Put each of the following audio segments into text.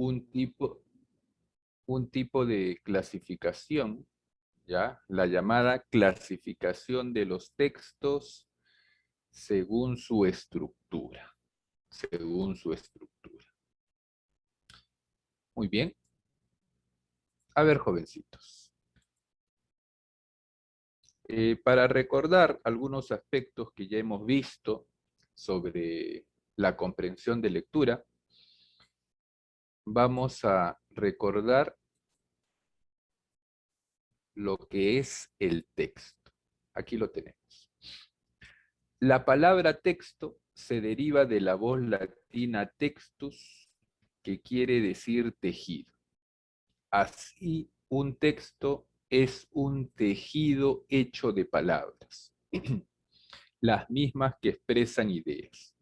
un tipo de clasificación, ¿ya? La llamada clasificación de los textos según su estructura. Según su estructura. Muy bien. A ver, jovencitos. Para recordar algunos aspectos que ya hemos visto sobre la comprensión de lectura, vamos a recordar lo que es el texto. Aquí lo tenemos. La palabra texto se deriva de la voz latina textus, que quiere decir tejido. Así, un texto es un tejido hecho de palabras, las mismas que expresan ideas.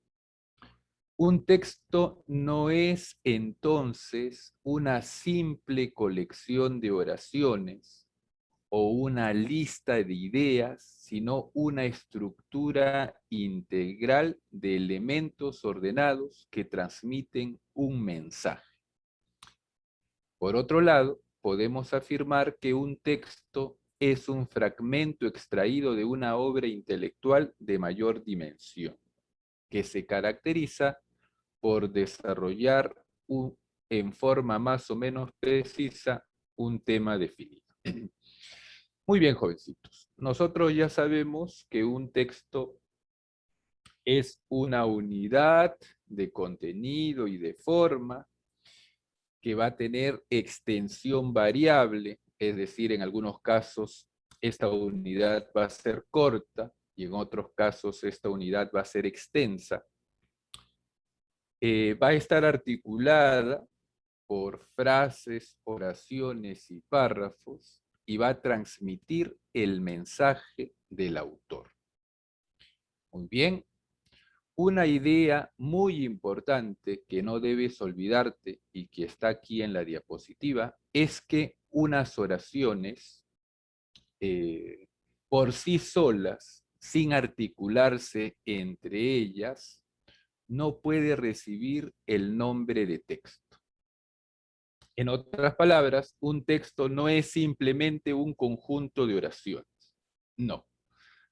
Un texto no es entonces una simple colección de oraciones o una lista de ideas, sino una estructura integral de elementos ordenados que transmiten un mensaje. Por otro lado, podemos afirmar que un texto es un fragmento extraído de una obra intelectual de mayor dimensión, que se caracteriza por desarrollar en forma más o menos precisa un tema definido. Muy bien, jovencitos. Nosotros ya sabemos que un texto es una unidad de contenido y de forma que va a tener extensión variable, es decir, en algunos casos esta unidad va a ser corta y en otros casos esta unidad va a ser extensa. Va a estar articulada por frases, oraciones y párrafos y va a transmitir el mensaje del autor. Muy bien. Una idea muy importante que no debes olvidarte y que está aquí en la diapositiva es que unas oraciones por sí solas, sin articularse entre ellas, no puede recibir el nombre de texto. En otras palabras, un texto no es simplemente un conjunto de oraciones. No.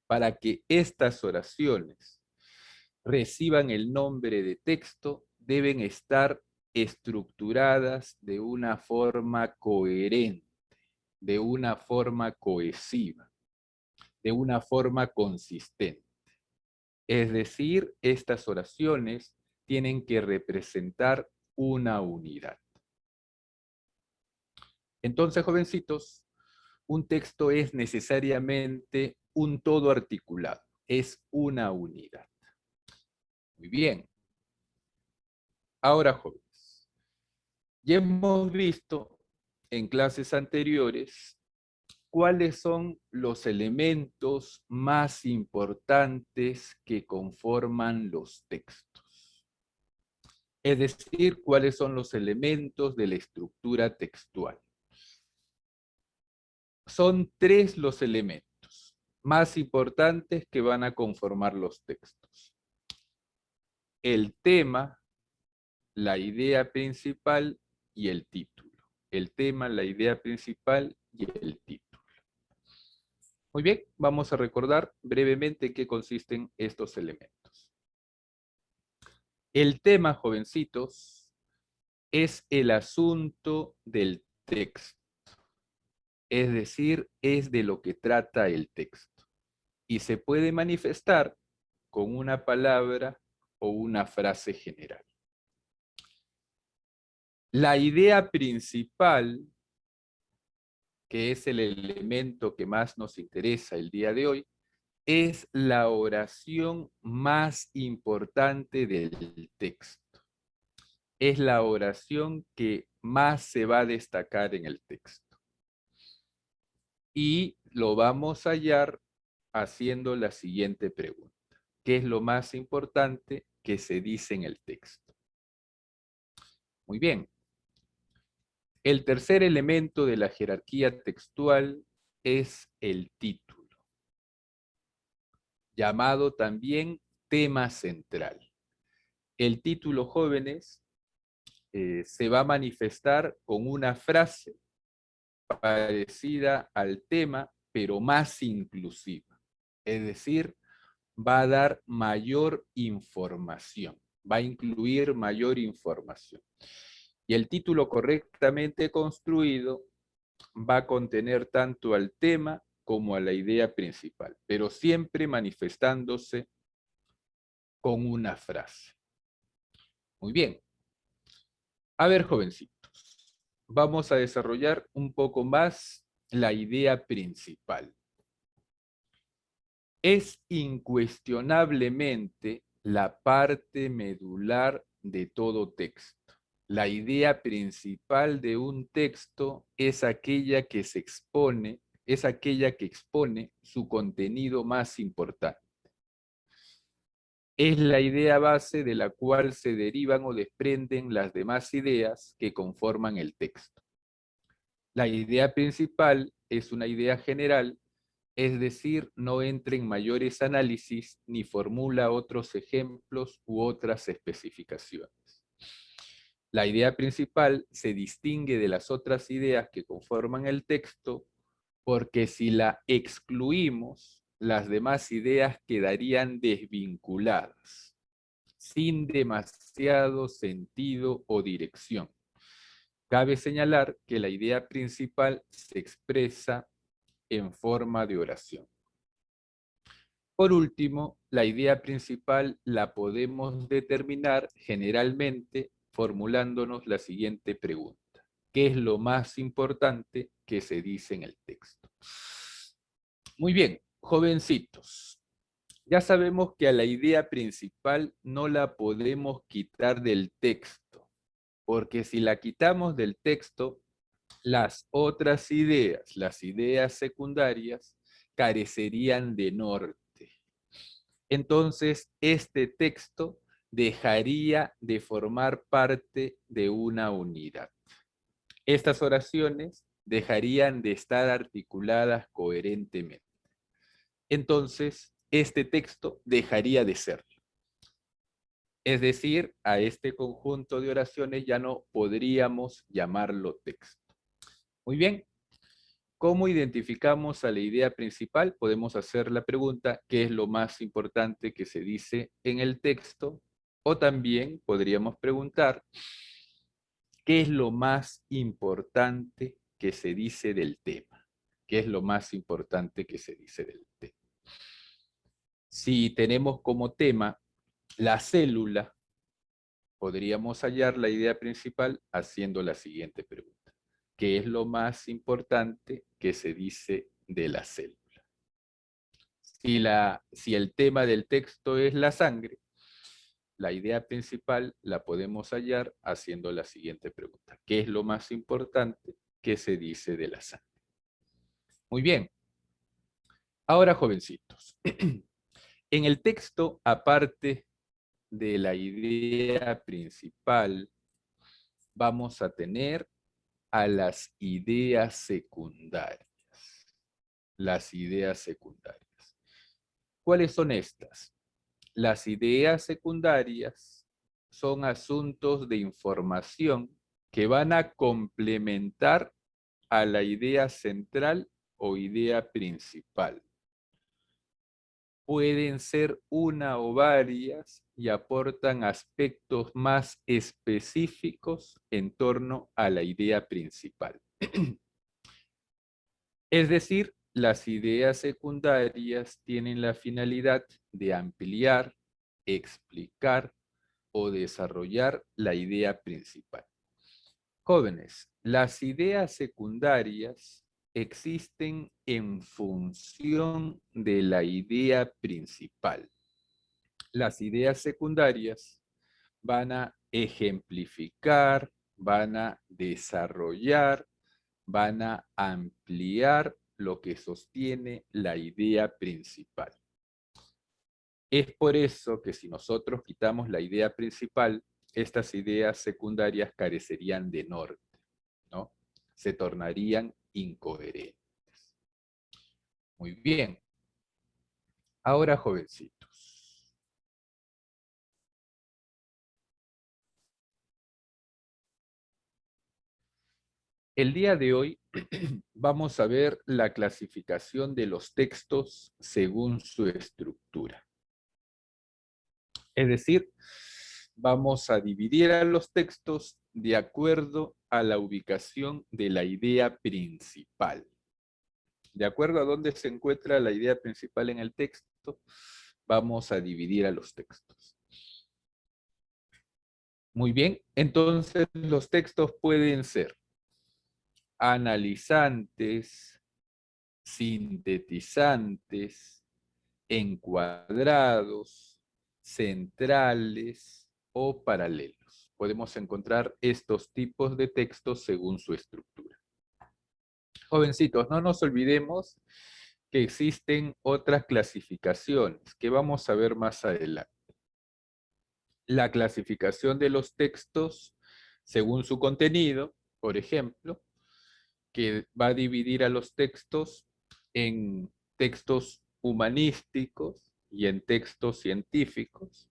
Para que estas oraciones reciban el nombre de texto, deben estar estructuradas de una forma coherente, de una forma cohesiva, de una forma consistente. Es decir, estas oraciones tienen que representar una unidad. Entonces, jovencitos, un texto es necesariamente un todo articulado, es una unidad. Muy bien. Ahora, jóvenes, ya hemos visto en clases anteriores cuáles son los elementos más importantes que conforman los textos. Es decir, cuáles son los elementos de la estructura textual. Son tres los elementos más importantes que van a conformar los textos. El tema, la idea principal y el título. El tema, la idea principal y el título. Muy bien, vamos a recordar brevemente en qué consisten estos elementos. El tema, jovencitos, es el asunto del texto. Es decir, es de lo que trata el texto. Y se puede manifestar con una palabra o una frase general. La idea principal, que es el elemento que más nos interesa el día de hoy, es la oración más importante del texto. Es la oración que más se va a destacar en el texto. Y lo vamos a hallar haciendo la siguiente pregunta. ¿Qué es lo más importante que se dice en el texto? Muy bien. El tercer elemento de la jerarquía textual es el título, llamado también tema central. El título, jóvenes, se va a manifestar con una frase parecida al tema, pero más inclusiva. Es decir, va a dar mayor información, va a incluir mayor información. Y el título correctamente construido va a contener tanto al tema como a la idea principal, pero siempre manifestándose con una frase. Muy bien. A ver, jovencitos, vamos a desarrollar un poco más la idea principal. Es incuestionablemente la parte medular de todo texto. La idea principal de un texto es aquella que se expone, es aquella que expone su contenido más importante. Es la idea base de la cual se derivan o desprenden las demás ideas que conforman el texto. La idea principal es una idea general, es decir, no entra en mayores análisis ni formula otros ejemplos u otras especificaciones. La idea principal se distingue de las otras ideas que conforman el texto porque si la excluimos, las demás ideas quedarían desvinculadas, sin demasiado sentido o dirección. Cabe señalar que la idea principal se expresa en forma de oración. Por último, la idea principal la podemos determinar generalmente formulándonos la siguiente pregunta. ¿Qué es lo más importante que se dice en el texto? Muy bien, jovencitos. Ya sabemos que a la idea principal no la podemos quitar del texto, porque si la quitamos del texto, las otras ideas, las ideas secundarias, carecerían de norte. Entonces, este texto dejaría de formar parte de una unidad. Estas oraciones dejarían de estar articuladas coherentemente. Entonces, este texto dejaría de serlo. Es decir, a este conjunto de oraciones ya no podríamos llamarlo texto. Muy bien. ¿Cómo identificamos a la idea principal? Podemos hacer la pregunta, ¿qué es lo más importante que se dice en el texto? O también podríamos preguntar, ¿qué es lo más importante que se dice del tema? ¿Qué es lo más importante que se dice del tema? Si tenemos como tema la célula, podríamos hallar la idea principal haciendo la siguiente pregunta. ¿Qué es lo más importante que se dice de la célula? Si el tema del texto es la sangre, la idea principal la podemos hallar haciendo la siguiente pregunta. ¿Qué es lo más importante que se dice de la sangre? Muy bien. Ahora, jovencitos, en el texto, aparte de la idea principal, vamos a tener a las ideas secundarias. Las ideas secundarias. ¿Cuáles son estas? Las ideas secundarias son asuntos de información que van a complementar a la idea central o idea principal. Pueden ser una o varias y aportan aspectos más específicos en torno a la idea principal. Es decir, las ideas secundarias tienen la finalidad de ampliar, explicar o desarrollar la idea principal. Jóvenes, las ideas secundarias existen en función de la idea principal. Las ideas secundarias van a ejemplificar, van a desarrollar, van a ampliar lo que sostiene la idea principal. Es por eso que si nosotros quitamos la idea principal, estas ideas secundarias carecerían de norte, ¿no? Se tornarían incoherentes. Muy bien. Ahora, jovencitos. El día de hoy vamos a ver la clasificación de los textos según su estructura. Es decir, vamos a dividir a los textos de acuerdo a la ubicación de la idea principal. De acuerdo a dónde se encuentra la idea principal en el texto, vamos a dividir a los textos. Muy bien, entonces los textos pueden ser analizantes, sintetizantes, encuadrados, centrales o paralelos. Podemos encontrar estos tipos de textos según su estructura. Jovencitos, no nos olvidemos que existen otras clasificaciones que vamos a ver más adelante. La clasificación de los textos según su contenido, por ejemplo, que va a dividir a los textos en textos humanísticos y en textos científicos.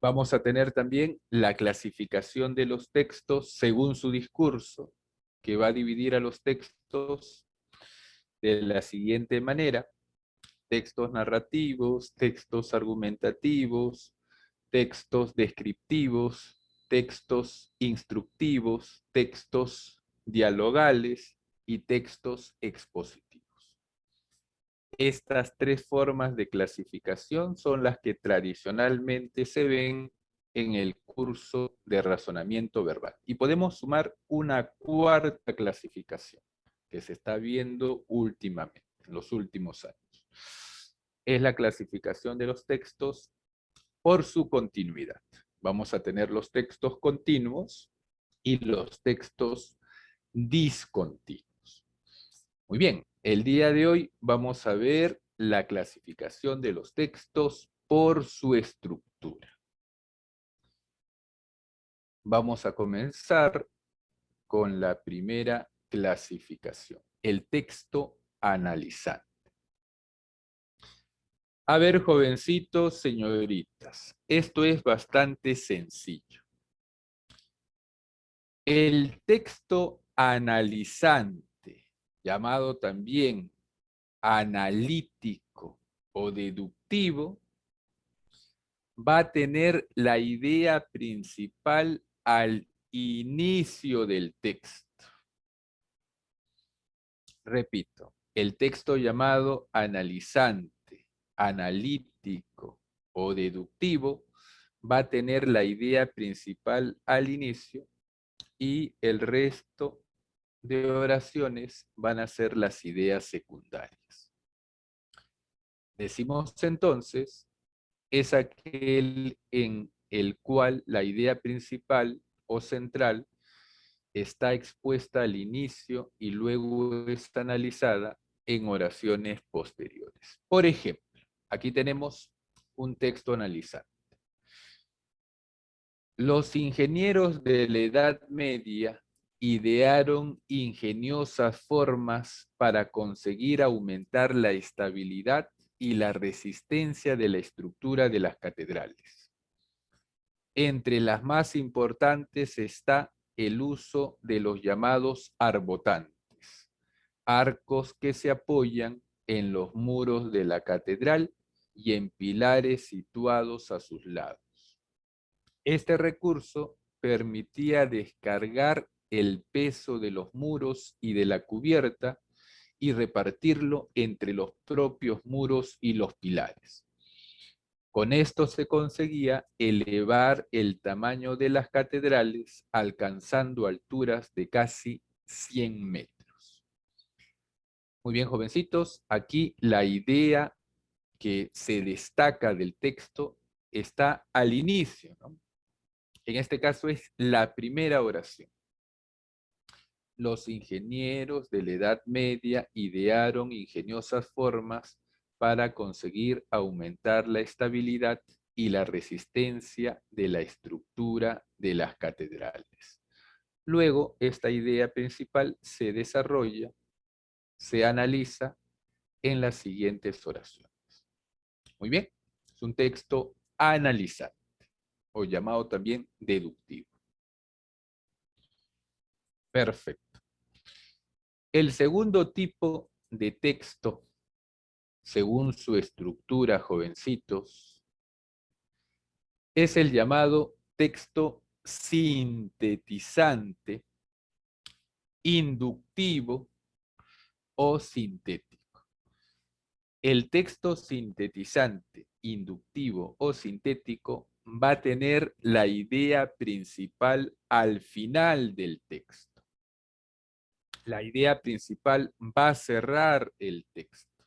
Vamos a tener también la clasificación de los textos según su discurso, que va a dividir a los textos de la siguiente manera: textos narrativos, textos argumentativos, textos descriptivos, textos instructivos, textos dialogales y textos expositivos. Estas tres formas de clasificación son las que tradicionalmente se ven en el curso de razonamiento verbal. Y podemos sumar una cuarta clasificación que se está viendo últimamente, en los últimos años. Es la clasificación de los textos por su continuidad. Vamos a tener los textos continuos y los textos discontinuos. Muy bien, el día de hoy vamos a ver la clasificación de los textos por su estructura. Vamos a comenzar con la primera clasificación, el texto analizante. A ver, jovencitos, señoritas, esto es bastante sencillo. El texto analizante, llamado también analítico o deductivo, va a tener la idea principal al inicio del texto. Repito, el texto llamado analizante, analítico o deductivo va a tener la idea principal al inicio y el resto de oraciones van a ser las ideas secundarias. Decimos entonces, es aquel en el cual la idea principal o central está expuesta al inicio y luego es analizada en oraciones posteriores. Por ejemplo, aquí tenemos un texto analizado. Los ingenieros de la Edad Media idearon ingeniosas formas para conseguir aumentar la estabilidad y la resistencia de la estructura de las catedrales. Entre las más importantes está el uso de los llamados arbotantes, arcos que se apoyan en los muros de la catedral y en pilares situados a sus lados. Este recurso permitía descargar el peso de los muros y de la cubierta y repartirlo entre los propios muros y los pilares. Con esto se conseguía elevar el tamaño de las catedrales, alcanzando alturas de casi 100 metros. Muy bien, jovencitos, aquí la idea que se destaca del texto está al inicio, ¿no? En este caso es la primera oración. Los ingenieros de la Edad Media idearon ingeniosas formas para conseguir aumentar la estabilidad y la resistencia de la estructura de las catedrales. Luego, esta idea principal se desarrolla, se analiza en las siguientes oraciones. Muy bien, es un texto analizante o llamado también deductivo. Perfecto. El segundo tipo de texto, según su estructura, jovencitos, es el llamado texto sintetizante, inductivo o sintético. El texto sintetizante, inductivo o sintético va a tener la idea principal al final del texto. La idea principal va a cerrar el texto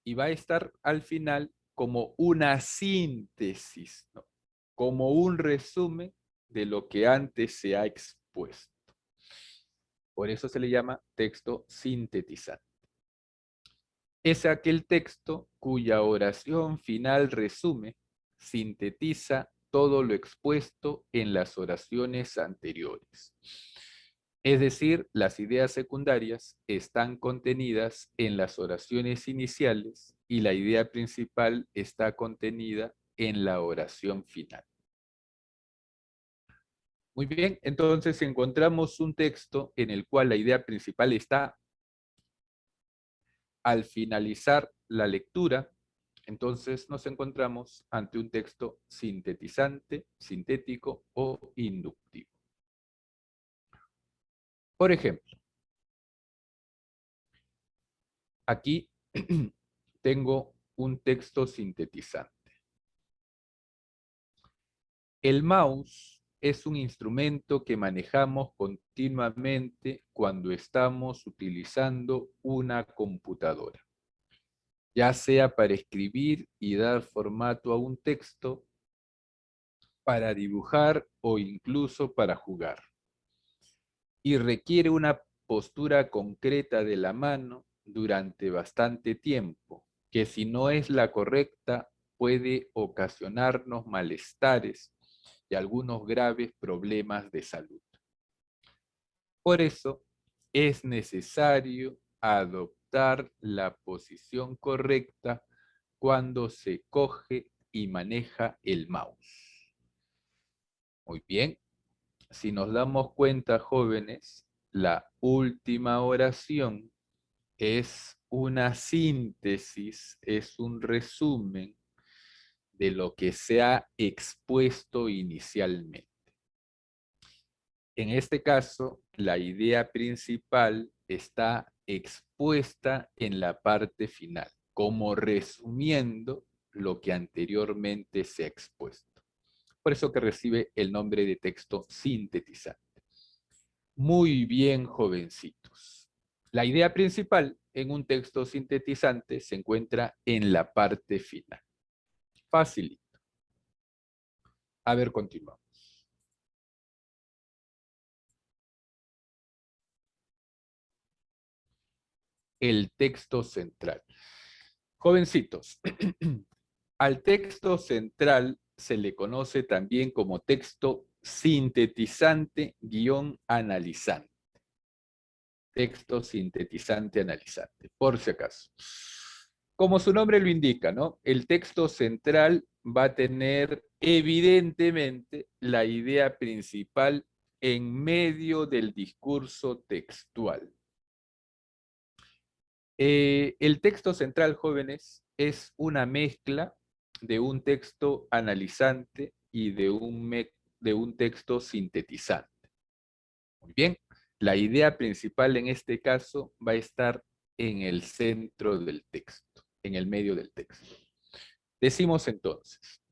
y va a estar al final como una síntesis, ¿no? Como un resumen de lo que antes se ha expuesto. Por eso se le llama texto sintetizante. Es aquel texto cuya oración final resume, sintetiza todo lo expuesto en las oraciones anteriores. Es decir, las ideas secundarias están contenidas en las oraciones iniciales y la idea principal está contenida en la oración final. Muy bien, entonces si encontramos un texto en el cual la idea principal está al finalizar la lectura, entonces nos encontramos ante un texto sintetizante, sintético o inductivo. Por ejemplo, aquí tengo un texto sintetizante. El mouse es un instrumento que manejamos continuamente cuando estamos utilizando una computadora, ya sea para escribir y dar formato a un texto, para dibujar o incluso para jugar. Y requiere una postura concreta de la mano durante bastante tiempo, que si no es la correcta puede ocasionarnos malestares y algunos graves problemas de salud. Por eso es necesario adoptar la posición correcta cuando se coge y maneja el mouse. Muy bien, si nos damos cuenta, jóvenes, la última oración es una síntesis, es un resumen de lo que se ha expuesto inicialmente. En este caso, la idea principal está expuesta en la parte final, como resumiendo lo que anteriormente se ha expuesto. Por eso que recibe el nombre de texto sintetizante. Muy bien, jovencitos. La idea principal en un texto sintetizante se encuentra en la parte final. Facilito. A ver, continuamos. El texto central. Jovencitos, al texto central se le conoce también como texto sintetizante-analizante. Texto sintetizante analizante, por si acaso. Como su nombre lo indica, ¿no? El texto central va a tener evidentemente la idea principal en medio del discurso textual. El texto central, jóvenes, es una mezcla de un texto analizante y de un texto sintetizante. Muy bien, la idea principal en este caso va a estar en el centro del texto, en el medio del texto. Decimos entonces,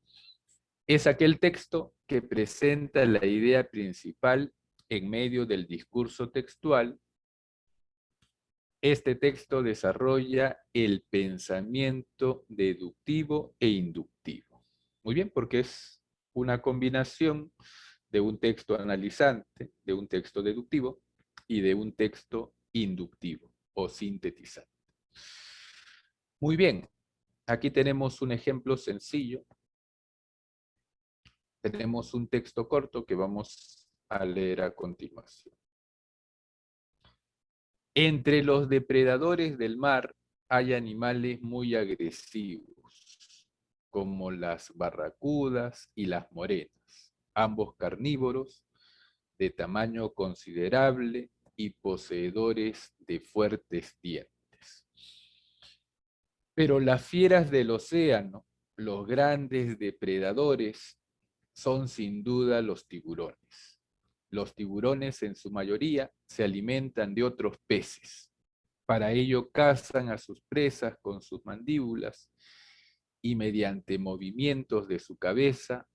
es aquel texto que presenta la idea principal en medio del discurso textual. Este texto desarrolla el pensamiento deductivo e inductivo. Muy bien, porque es una combinación de un texto analizante, de un texto deductivo y de un texto inductivo o sintetizante. Muy bien, aquí tenemos un ejemplo sencillo. Tenemos un texto corto que vamos a leer a continuación. Entre los depredadores del mar hay animales muy agresivos, como las barracudas y las morenas, ambos carnívoros, de tamaño considerable y poseedores de fuertes dientes. Pero las fieras del océano, los grandes depredadores, son sin duda los tiburones. Los tiburones en su mayoría se alimentan de otros peces. Para ello cazan a sus presas con sus mandíbulas y mediante movimientos de su cabeza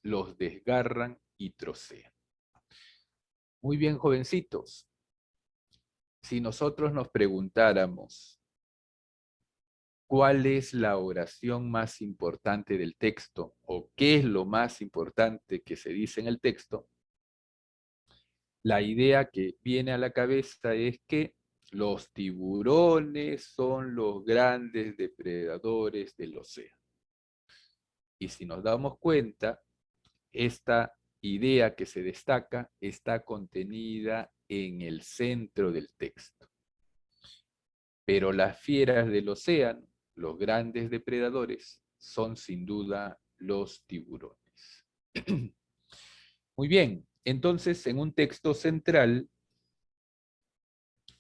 los desgarran y trocean. Muy bien, jovencitos. Si nosotros nos preguntáramos cuál es la oración más importante del texto o qué es lo más importante que se dice en el texto, la idea que viene a la cabeza es que los tiburones son los grandes depredadores del océano. Y si nos damos cuenta, esta idea que se destaca está contenida en el centro del texto. Pero las fieras del océano, los grandes depredadores, son sin duda los tiburones. Muy bien, entonces en un texto central,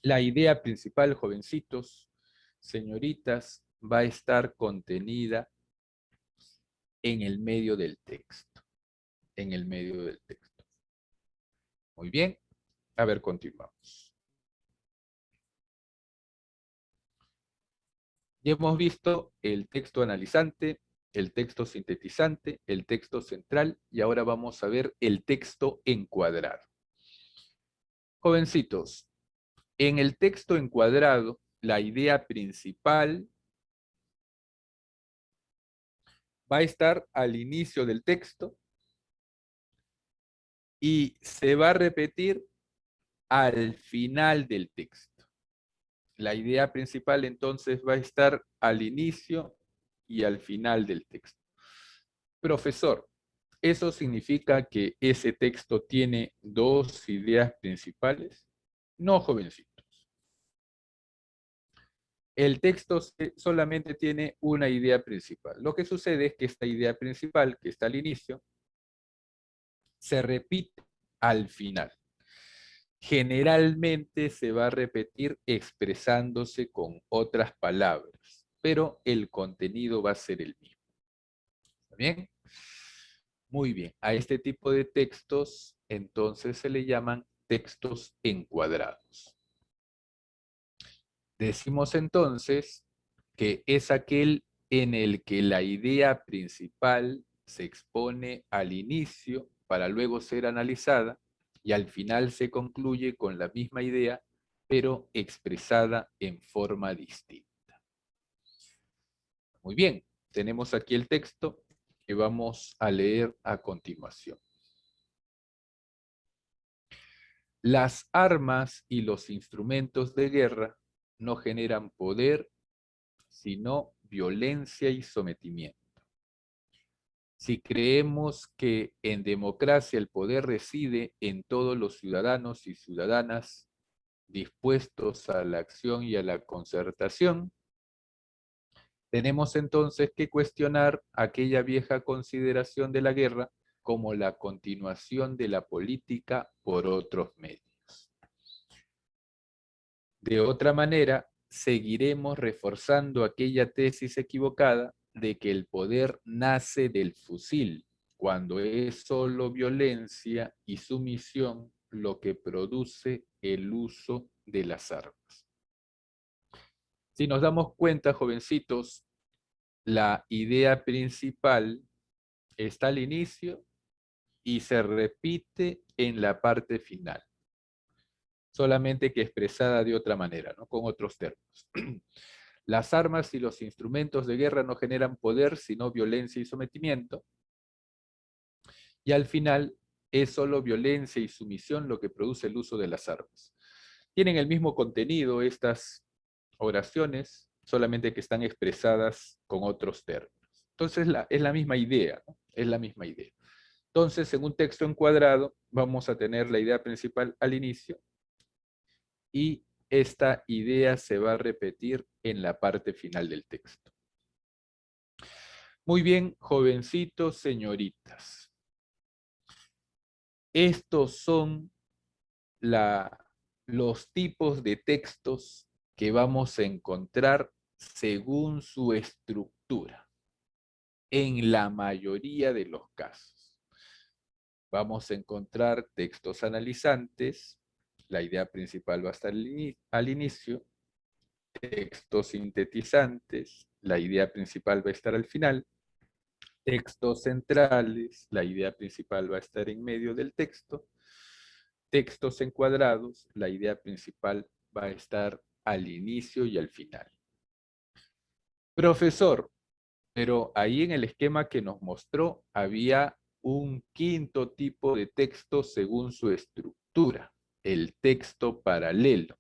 la idea principal, jovencitos, señoritas, va a estar contenida en el medio del texto. En el medio del texto. Muy bien, a ver, continuamos. Ya hemos visto el texto analizante, el texto sintetizante, el texto central y ahora vamos a ver el texto encuadrado. Jovencitos, en el texto encuadrado, la idea principal va a estar al inicio del texto y se va a repetir al final del texto. La idea principal entonces va a estar al inicio y al final del texto. Profesor, ¿eso significa que ese texto tiene dos ideas principales? No, jovencitos. El texto solamente tiene una idea principal. Lo que sucede es que esta idea principal, que está al inicio, se repite al final. Generalmente se va a repetir expresándose con otras palabras, pero el contenido va a ser el mismo. ¿Está bien? Muy bien. A este tipo de textos, entonces se le llaman textos encuadrados. Decimos entonces que es aquel en el que la idea principal se expone al inicio para luego ser analizada y al final se concluye con la misma idea, pero expresada en forma distinta. Muy bien, tenemos aquí el texto que vamos a leer a continuación. Las armas y los instrumentos de guerra no generan poder, sino violencia y sometimiento. Si creemos que en democracia el poder reside en todos los ciudadanos y ciudadanas dispuestos a la acción y a la concertación, tenemos entonces que cuestionar aquella vieja consideración de la guerra como la continuación de la política por otros medios. De otra manera, seguiremos reforzando aquella tesis equivocada de que el poder nace del fusil, cuando es solo violencia y sumisión lo que produce el uso de las armas. Si nos damos cuenta, jovencitos, la idea principal está al inicio y se repite en la parte final, solamente que expresada de otra manera, ¿no? Con otros términos. Las armas y los instrumentos de guerra no generan poder, sino violencia y sometimiento. Y al final es solo violencia y sumisión lo que produce el uso de las armas. Tienen el mismo contenido estas oraciones, solamente que están expresadas con otros términos. Entonces es la misma idea, ¿no? Es la misma idea. Entonces, en un texto encuadrado, vamos a tener la idea principal al inicio y esta idea se va a repetir en la parte final del texto. Muy bien, jovencitos, señoritas. Estos son los tipos de textos que vamos a encontrar según su estructura, en la mayoría de los casos. Vamos a encontrar textos analizantes, la idea principal va a estar al inicio, textos sintetizantes, la idea principal va a estar al final, textos centrales, la idea principal va a estar en medio del texto, textos encuadrados, la idea principal va a estar al inicio y al final. Profesor, pero ahí en el esquema que nos mostró había un quinto tipo de texto según su estructura, el texto paralelo.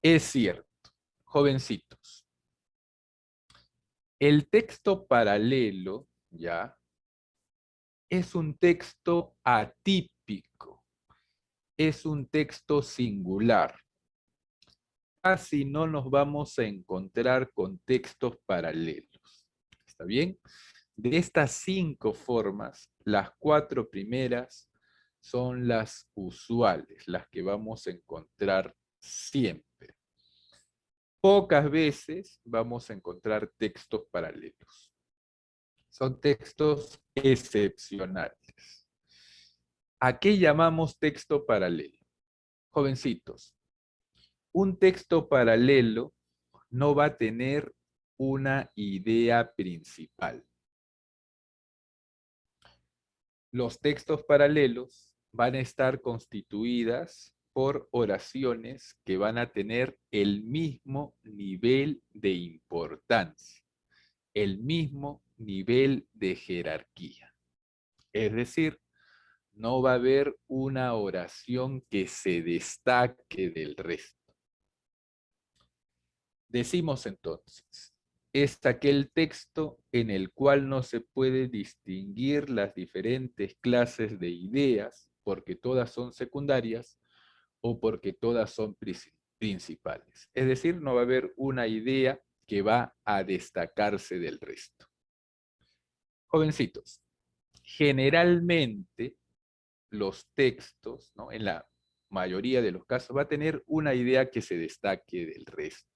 Es cierto, jovencitos. El texto paralelo, ya, es un texto atípico, es un texto singular. Casi no nos vamos a encontrar con textos paralelos. ¿Está bien? De estas 5 formas, las 4 primeras son las usuales, las que vamos a encontrar siempre. Pocas veces vamos a encontrar textos paralelos. Son textos excepcionales. ¿A qué llamamos texto paralelo? Jovencitos, un texto paralelo no va a tener una idea principal. Los textos paralelos van a estar constituidas por oraciones que van a tener el mismo nivel de importancia, el mismo nivel de jerarquía. Es decir, no va a haber una oración que se destaque del resto. Decimos entonces, es aquel texto en el cual no se puede distinguir las diferentes clases de ideas porque todas son secundarias o porque todas son principales. Es decir, no va a haber una idea que va a destacarse del resto. Jovencitos, generalmente los textos, ¿no?, en la mayoría de los casos, va a tener una idea que se destaque del resto.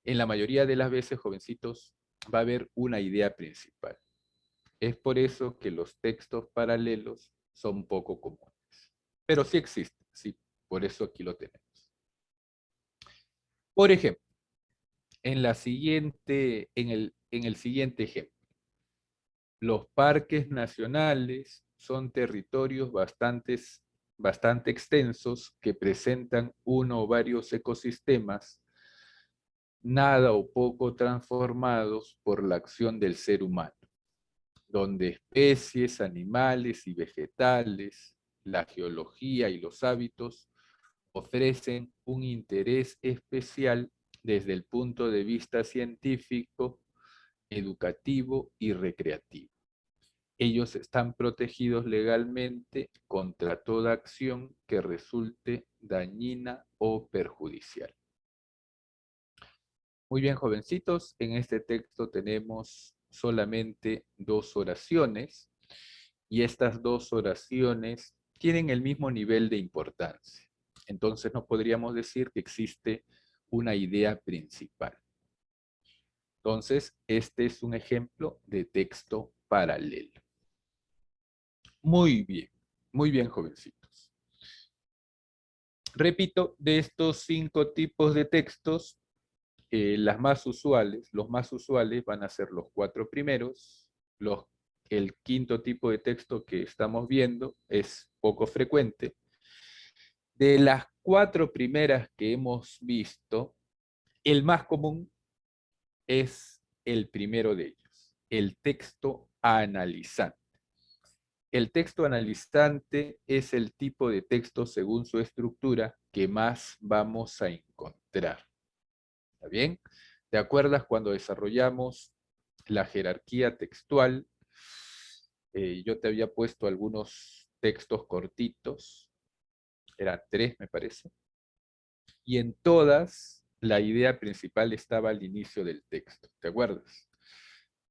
En la mayoría de las veces, jovencitos, va a haber una idea principal. Es por eso que los textos paralelos son poco comunes. Pero sí existen, sí, por eso aquí lo tenemos. Por ejemplo, en el siguiente ejemplo, los parques nacionales son territorios bastante extensos que presentan uno o varios ecosistemas nada o poco transformados por la acción del ser humano, donde especies, animales y vegetales, la geología y los hábitos ofrecen un interés especial desde el punto de vista científico, educativo y recreativo. Ellos están protegidos legalmente contra toda acción que resulte dañina o perjudicial. Muy bien, jovencitos, en este texto tenemos solamente 2 oraciones y estas 2 oraciones tienen el mismo nivel de importancia. Entonces no podríamos decir que existe una idea principal. Entonces, este es un ejemplo de texto paralelo. Muy bien, jovencitos. Repito, de estos 5 tipos de textos, los más usuales van a ser los 4 primeros, el quinto tipo de texto que estamos viendo es poco frecuente. De las 4 primeras que hemos visto, el más común es el primero de ellos, el texto analizante. El texto analizante es el tipo de texto según su estructura que más vamos a encontrar. ¿Está bien? ¿Te acuerdas cuando desarrollamos la jerarquía textual? Yo te había puesto algunos textos cortitos, eran 3 me parece, y en todas la idea principal estaba al inicio del texto, ¿te acuerdas?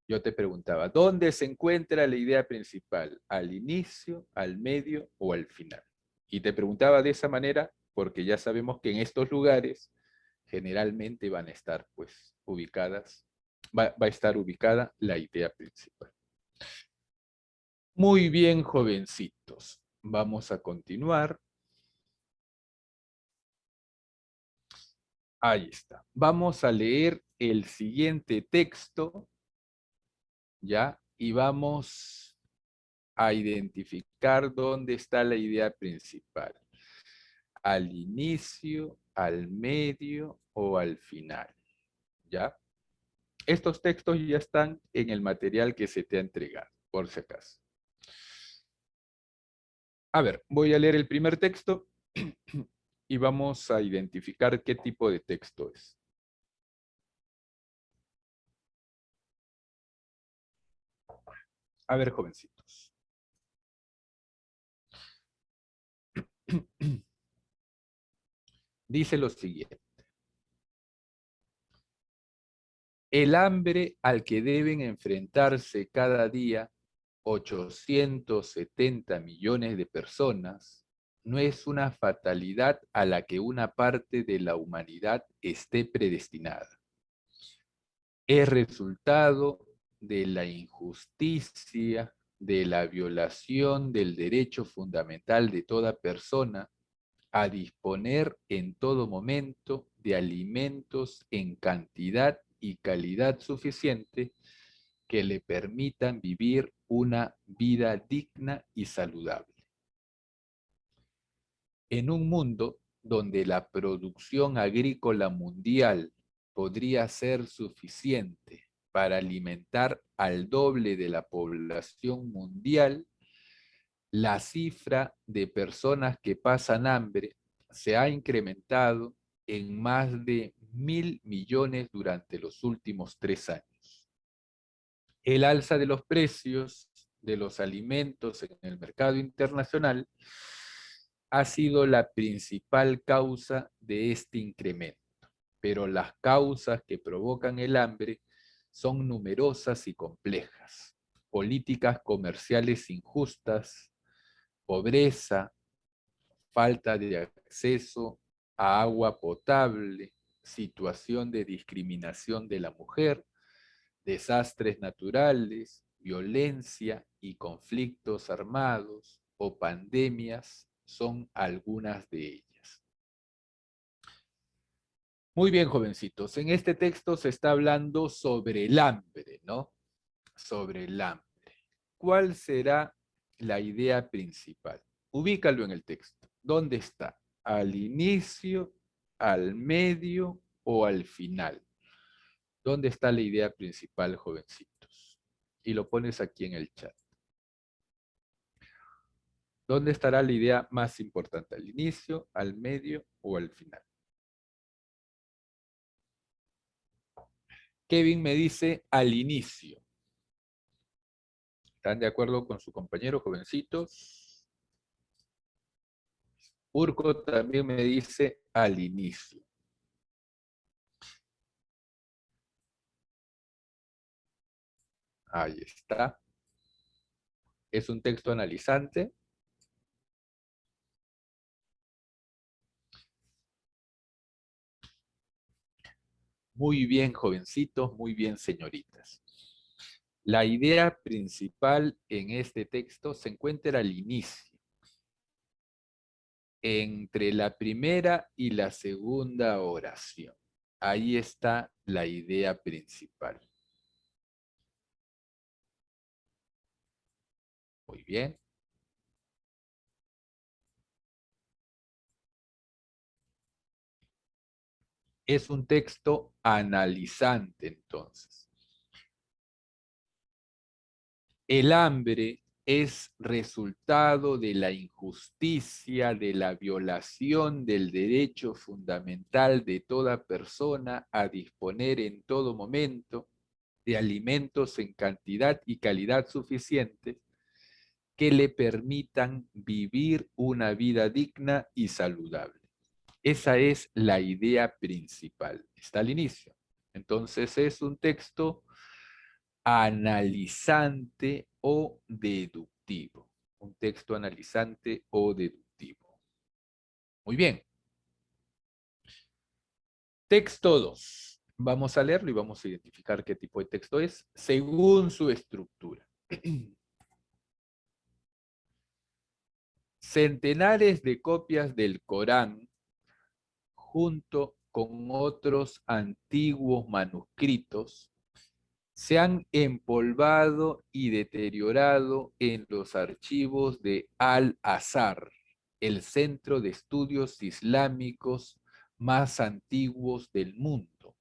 Yo te preguntaba, ¿dónde se encuentra la idea principal? ¿Al inicio, al medio o al final? Y te preguntaba de esa manera porque ya sabemos que en estos lugares generalmente van a estar pues ubicadas, va a estar ubicada la idea principal. Muy bien, jovencitos. Vamos a continuar. Ahí está. Vamos a leer el siguiente texto, ¿ya? Y vamos a identificar dónde está la idea principal. Al inicio, al medio o al final, ¿ya? Estos textos ya están en el material que se te ha entregado, por si acaso. A ver, voy a leer el primer texto y vamos a identificar qué tipo de texto es. A ver, jovencitos. Dice lo siguiente. El hambre al que deben enfrentarse cada día 870 millones de personas no es una fatalidad a la que una parte de la humanidad esté predestinada. Es resultado de la injusticia, de la violación del derecho fundamental de toda persona a disponer en todo momento de alimentos en cantidad y calidad suficiente que le permitan vivir una vida digna y saludable. En un mundo donde la producción agrícola mundial podría ser suficiente para alimentar al doble de la población mundial, la cifra de personas que pasan hambre se ha incrementado en más de 1.000 millones durante los últimos 3 años. El alza de los precios de los alimentos en el mercado internacional ha sido la principal causa de este incremento, pero las causas que provocan el hambre son numerosas y complejas. Políticas comerciales injustas, pobreza, falta de acceso a agua potable, situación de discriminación de la mujer, desastres naturales, violencia y conflictos armados o pandemias son algunas de ellas. Muy bien, jovencitos. En este texto se está hablando sobre el hambre, ¿no? Sobre el hambre. ¿Cuál será la idea principal? Ubícalo en el texto. ¿Dónde está? ¿Al inicio, al medio o al final? ¿Dónde está la idea principal, jovencitos? Y lo pones aquí en el chat. ¿Dónde estará la idea más importante? ¿Al inicio, al medio o al final? Kevin me dice al inicio. ¿Están de acuerdo con su compañero, jovencitos? Urco también me dice al inicio. Ahí está. Es un texto analizante. Muy bien, jovencitos, muy bien, señoritas. La idea principal en este texto se encuentra al inicio, entre la primera y la segunda oración. Ahí está la idea principal. Muy bien. Es un texto analizante, entonces. El hambre es resultado de la injusticia, de la violación del derecho fundamental de toda persona a disponer en todo momento de alimentos en cantidad y calidad suficientes que le permitan vivir una vida digna y saludable. Esa es la idea principal. Está al inicio. Entonces es un texto analizante o deductivo. Un texto analizante o deductivo. Muy bien. Texto 2. Vamos a leerlo y vamos a identificar qué tipo de texto es según su estructura. Centenares de copias del Corán, junto con otros antiguos manuscritos, se han empolvado y deteriorado en los archivos de Al-Azhar, el centro de estudios islámicos más antiguos del mundo.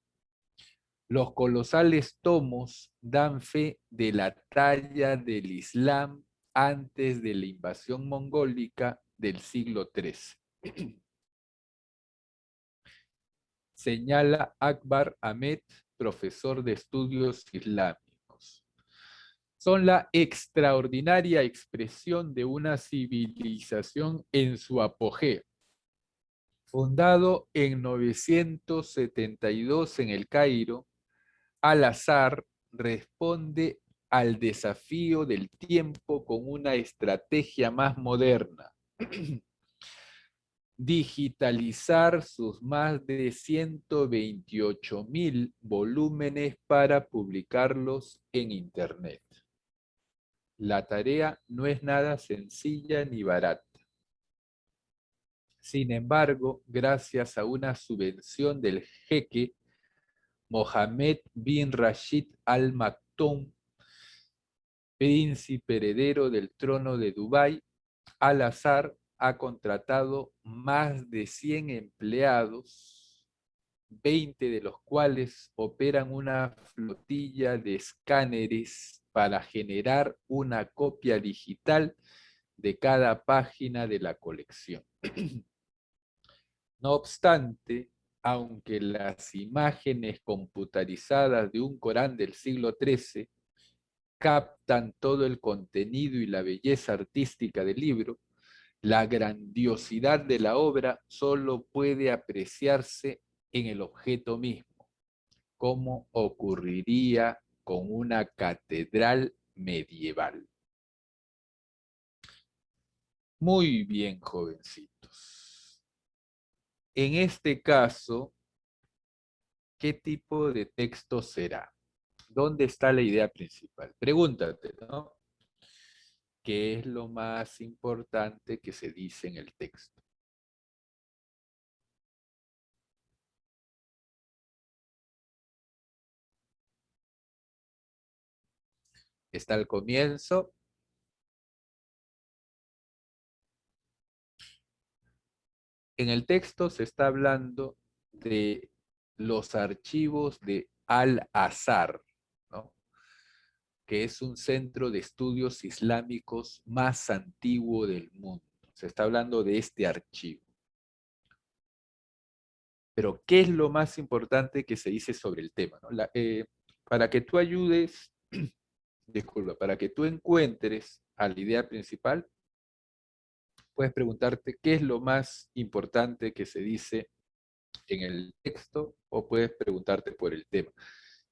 Los colosales tomos dan fe de la talla del Islam antes de la invasión mongólica del siglo XIII. Señala Akbar Ahmed, profesor de estudios islámicos. Son la extraordinaria expresión de una civilización en su apogeo. Fundado en 972 en el Cairo, Al-Azhar responde al desafío del tiempo con una estrategia más moderna. Digitalizar sus más de 128.000 volúmenes para publicarlos en Internet. La tarea no es nada sencilla ni barata. Sin embargo, gracias a una subvención del jeque Mohammed bin Rashid Al Maktoum, príncipe heredero del trono de Dubái, Al-Azhar ha contratado más de 100 empleados, 20 de los cuales operan una flotilla de escáneres para generar una copia digital de cada página de la colección. No obstante, aunque las imágenes computarizadas de un Corán del siglo XIII captan todo el contenido y la belleza artística del libro, la grandiosidad de la obra solo puede apreciarse en el objeto mismo, como ocurriría con una catedral medieval. Muy bien, jovencitos. En este caso, ¿qué tipo de texto será? ¿Dónde está la idea principal? Pregúntate, ¿no? ¿Qué es lo más importante que se dice en el texto? Está al comienzo. En el texto se está hablando de los archivos de Al-Azhar, ¿no? Que es un centro de estudios islámicos más antiguo del mundo. Se está hablando de este archivo. Pero, ¿qué es lo más importante que se dice sobre el tema? ¿No? Para que tú ayudes, disculpa, para que tú encuentres a la idea principal, puedes preguntarte qué es lo más importante que se dice en el texto o puedes preguntarte por el tema.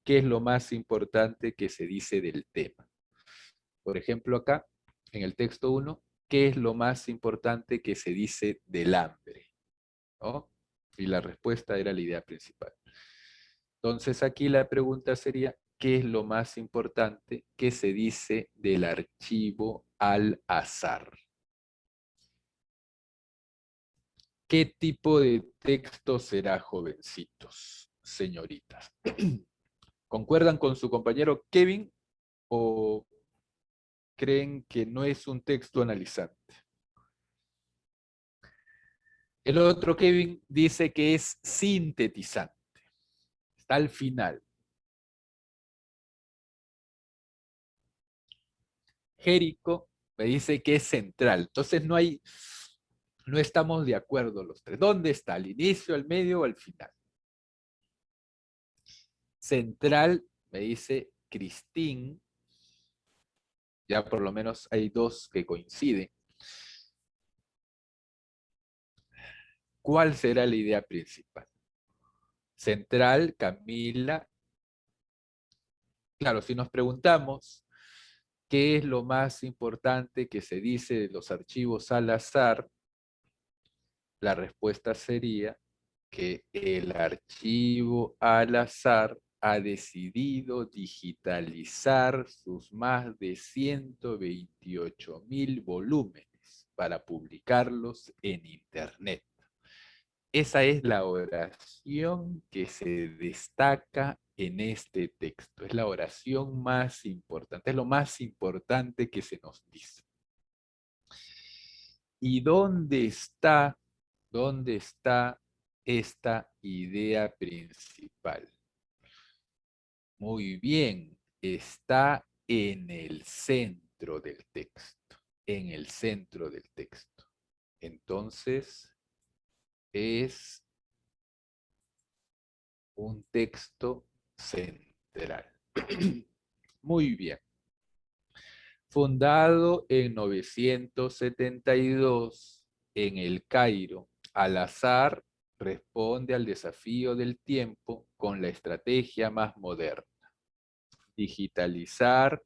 ¿Qué es lo más importante que se dice del tema? Por ejemplo, acá, en el texto 1, ¿qué es lo más importante que se dice del hambre? ¿No? Y la respuesta era la idea principal. Entonces aquí la pregunta sería, ¿qué es lo más importante que se dice del archivo Al-Azhar? ¿Qué tipo de texto será, jovencitos, señoritas? ¿Concuerdan con su compañero Kevin o creen que no es un texto analizante? El otro Kevin dice que es sintetizante. Está al final. Jerico me dice que es central. Entonces no estamos de acuerdo los tres. ¿Dónde está? ¿Al inicio, al medio o al final? Central me dice Cristín. Ya por lo menos hay dos que coinciden. ¿Cuál será la idea principal? Central, Camila. Claro, si nos preguntamos qué es lo más importante que se dice de los archivos al azar, La respuesta sería que el archivo al azar ha decidido digitalizar sus más de 128.000 volúmenes para publicarlos en Internet. Esa es la oración que se destaca en este texto. Es la oración más importante, es lo más importante que se nos dice. ¿Y dónde está esta idea principal? Muy bien, está en el centro del texto, en el centro del texto. Entonces, es un texto central. Muy bien. Fundado en 972 en El Cairo, Al-Azhar responde al desafío del tiempo con la estrategia más moderna: digitalizar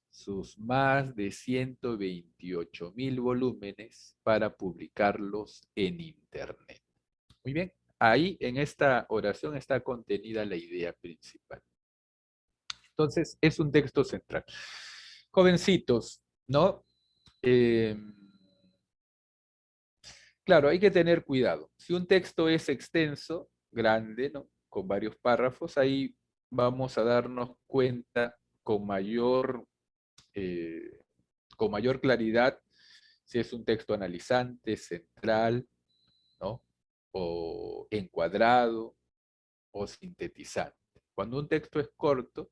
sus más de 128.000 volúmenes para publicarlos en Internet. Muy bien, ahí en esta oración está contenida la idea principal. Entonces, es un texto central. Jovencitos, ¿no? Eh, claro, hay que tener cuidado. Si un texto es extenso, grande, ¿no? Con varios párrafos, ahí vamos a darnos cuenta eh, con mayor claridad si es un texto analizante, central, ¿no? O encuadrado o sintetizante. Cuando un texto es corto,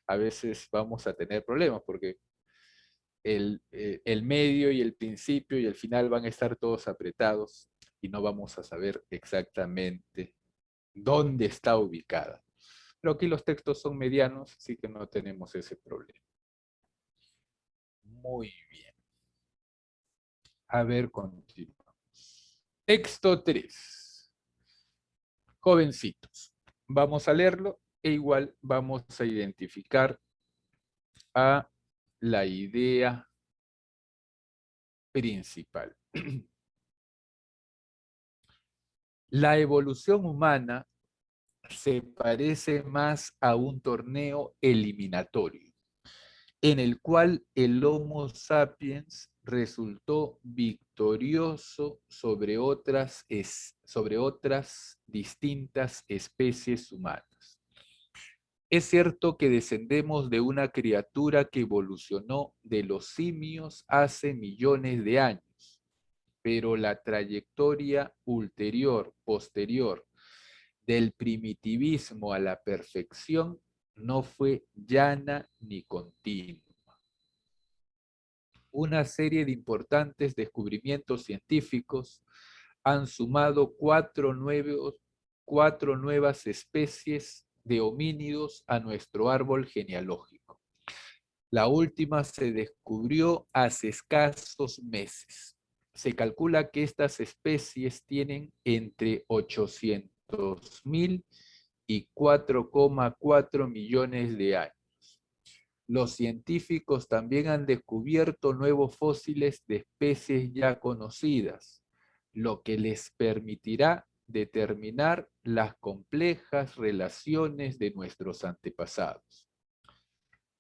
a veces vamos a tener problemas porque el medio y el principio y el final van a estar todos apretados y no vamos a saber exactamente dónde está ubicada. Pero aquí los textos son medianos, así que no tenemos ese problema. Muy bien. A ver, continuamos. Texto 3. Jovencitos. Vamos a leerlo e igual vamos a identificar a la idea principal. La evolución humana se parece más a un torneo eliminatorio, en el cual el Homo sapiens resultó victorioso sobre otras distintas especies humanas. Es cierto que descendemos de una criatura que evolucionó de los simios hace millones de años, pero la trayectoria posterior, del primitivismo a la perfección no fue llana ni continua. Una serie de importantes descubrimientos científicos han sumado cuatro nuevas especies de homínidos a nuestro árbol genealógico. La última se descubrió hace escasos meses. Se calcula que estas especies tienen entre 800.000 y 4,4 millones de años. Los científicos también han descubierto nuevos fósiles de especies ya conocidas, lo que les permitirá determinar las complejas relaciones de nuestros antepasados.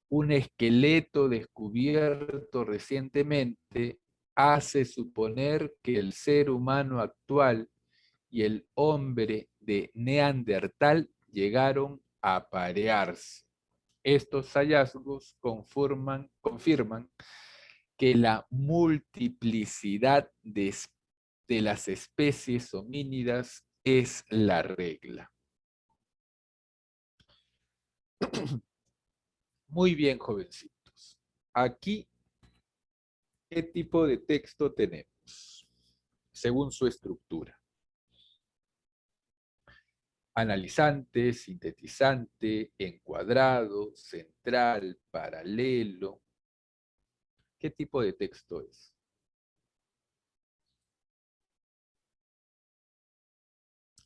Un esqueleto descubierto recientemente hace suponer que el ser humano actual y el hombre de Neandertal llegaron a parearse. Estos hallazgos confirman que la multiplicidad de las especies homínidas es la regla. Muy bien, jovencitos. Aquí, ¿qué tipo de texto tenemos? Según su estructura. Analizante, sintetizante, encuadrado, central, paralelo. ¿Qué tipo de texto es?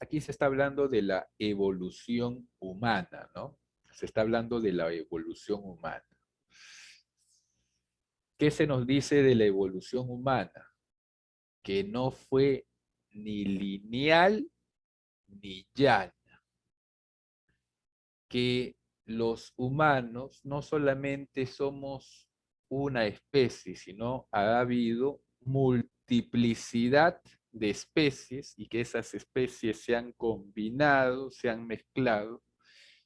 Aquí se está hablando de la evolución humana, ¿no? Se está hablando de la evolución humana. ¿Qué se nos dice de la evolución humana? Que no fue ni lineal ni llana, que los humanos no solamente somos una especie, sino ha habido multiplicidad de especies y que esas especies se han combinado, se han mezclado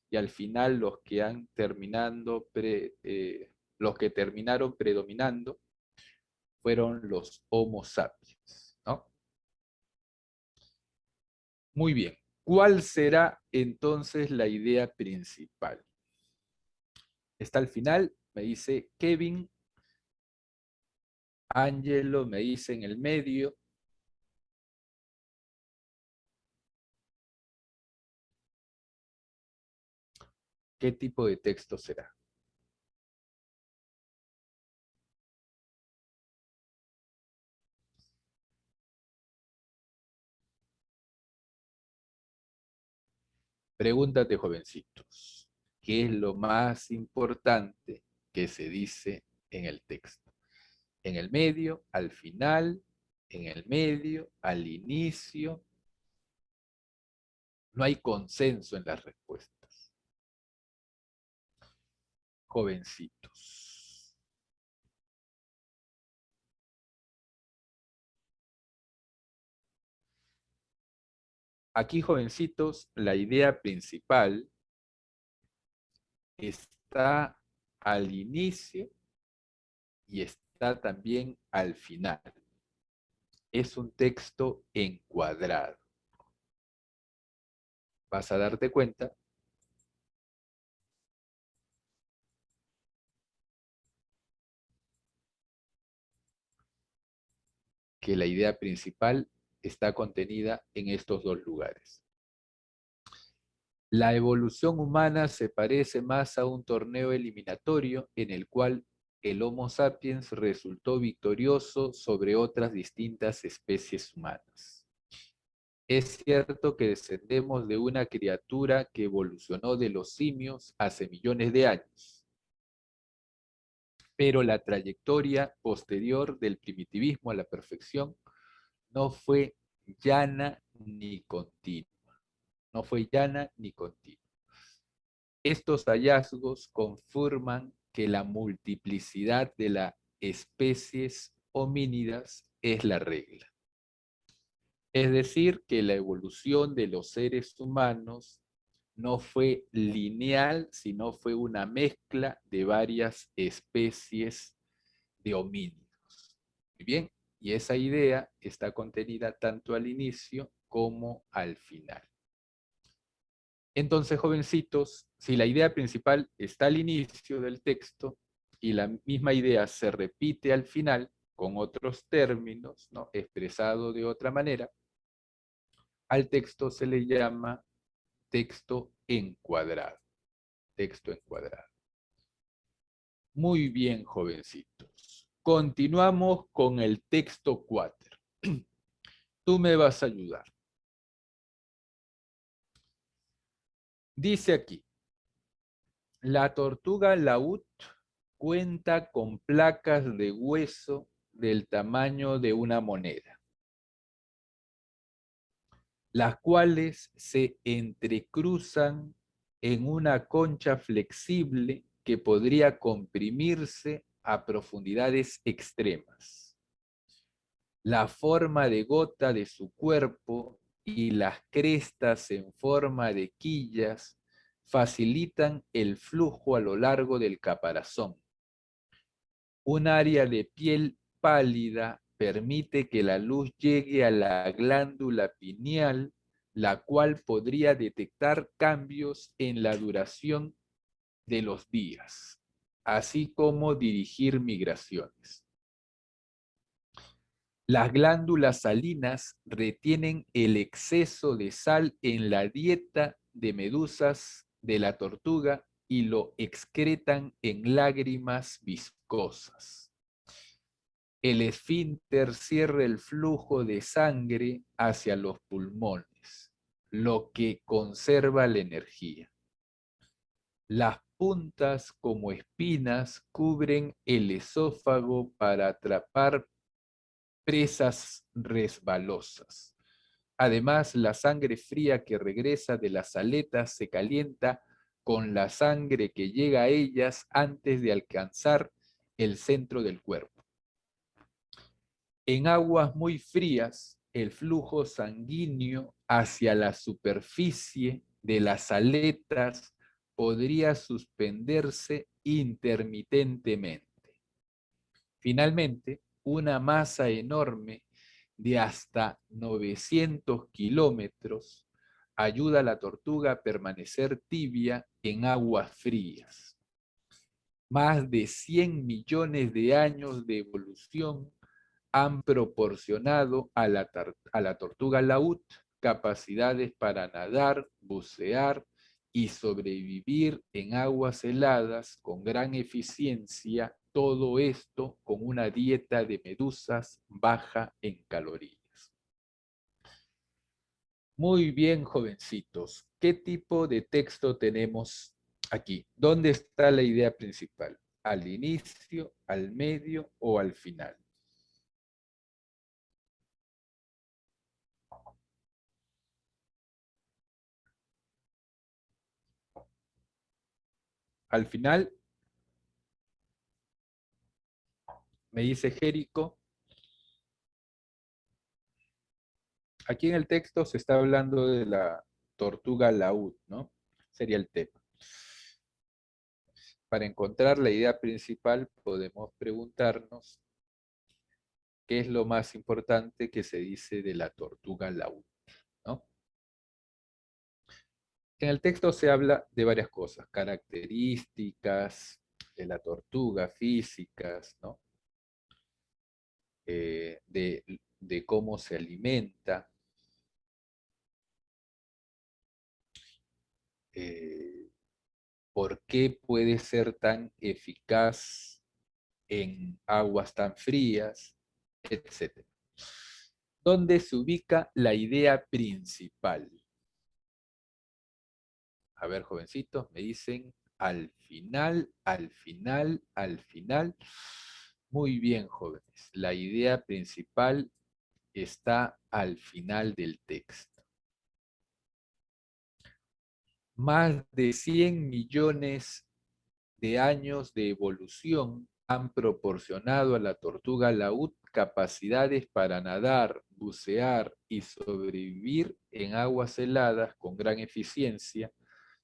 y al final los que terminaron predominando fueron los Homo sapiens, ¿no? Muy bien. ¿Cuál será entonces la idea principal? Está al final, me dice Kevin, Angelo me dice en el medio. ¿Qué tipo de texto será? Pregúntate, jovencitos, ¿qué es lo más importante que se dice en el texto? ¿En el medio, al final, en el medio, al inicio? No hay consenso en las respuestas. Jovencitos. Aquí, jovencitos, la idea principal está al inicio y está también al final. Es un texto encuadrado. Vas a darte cuenta que la idea principal está contenida en estos dos lugares. La evolución humana se parece más a un torneo eliminatorio en el cual el Homo sapiens resultó victorioso sobre otras distintas especies humanas. Es cierto que descendemos de una criatura que evolucionó de los simios hace millones de años, pero la trayectoria posterior del primitivismo a la perfección no fue llana ni continua. No fue llana ni continua. Estos hallazgos confirman que la multiplicidad de las especies homínidas es la regla. Es decir, que la evolución de los seres humanos no fue lineal, sino fue una mezcla de varias especies de homínidos. Muy bien, y esa idea está contenida tanto al inicio como al final. Entonces, jovencitos, si la idea principal está al inicio del texto y la misma idea se repite al final con otros términos, ¿no?, expresado de otra manera, al texto se le llama texto encuadrado. Texto encuadrado. Muy bien, jovencitos. Continuamos con el texto 4. Tú me vas a ayudar. Dice aquí, la tortuga laúd cuenta con placas de hueso del tamaño de una moneda, las cuales se entrecruzan en una concha flexible que podría comprimirse a profundidades extremas. La forma de gota de su cuerpo y las crestas en forma de quillas facilitan el flujo a lo largo del caparazón. Un área de piel pálida permite que la luz llegue a la glándula pineal, la cual podría detectar cambios en la duración de los días, así como dirigir migraciones. Las glándulas salinas retienen el exceso de sal en la dieta de medusas de la tortuga y lo excretan en lágrimas viscosas. El esfínter cierra el flujo de sangre hacia los pulmones, lo que conserva la energía. Las puntas como espinas cubren el esófago para atrapar presas resbalosas. Además, la sangre fría que regresa de las aletas se calienta con la sangre que llega a ellas antes de alcanzar el centro del cuerpo. En aguas muy frías, el flujo sanguíneo hacia la superficie de las aletas podría suspenderse intermitentemente. Finalmente, una masa enorme de hasta 900 kilómetros ayuda a la tortuga a permanecer tibia en aguas frías. Más de 100 millones de años de evolución han proporcionado a la tortuga laúd capacidades para nadar, bucear y sobrevivir en aguas heladas con gran eficiencia, todo esto con una dieta de medusas baja en calorías. Muy bien, jovencitos. ¿Qué tipo de texto tenemos aquí? ¿Dónde está la idea principal? ¿Al inicio, al medio o al final? Al final, me dice Jérico, aquí en el texto se está hablando de la tortuga laúd, ¿no? Sería el tema. Para encontrar la idea principal podemos preguntarnos qué es lo más importante que se dice de la tortuga laúd, ¿no? En el texto se habla de varias cosas, características de la tortuga, físicas, ¿no? De cómo se alimenta, eh, por qué puede ser tan eficaz en aguas tan frías, etc. ¿Dónde se ubica la idea principal? A ver, jovencitos, me dicen al final, al final, al final. Muy bien, jóvenes. La idea principal está al final del texto. Más de 100 millones de años de evolución han proporcionado a la tortuga laúd capacidades para nadar, bucear y sobrevivir en aguas heladas con gran eficiencia,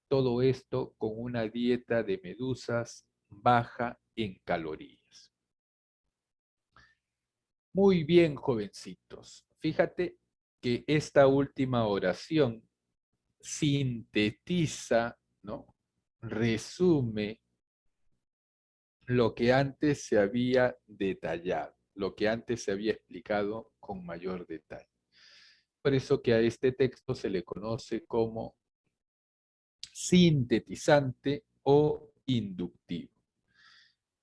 todo esto con una dieta de medusas baja en calorías. Muy bien, jovencitos. Fíjate que esta última oración sintetiza, ¿no? Resume lo que antes se había detallado, lo que antes se había explicado con mayor detalle. Por eso que a este texto se le conoce como sintetizante o inductivo.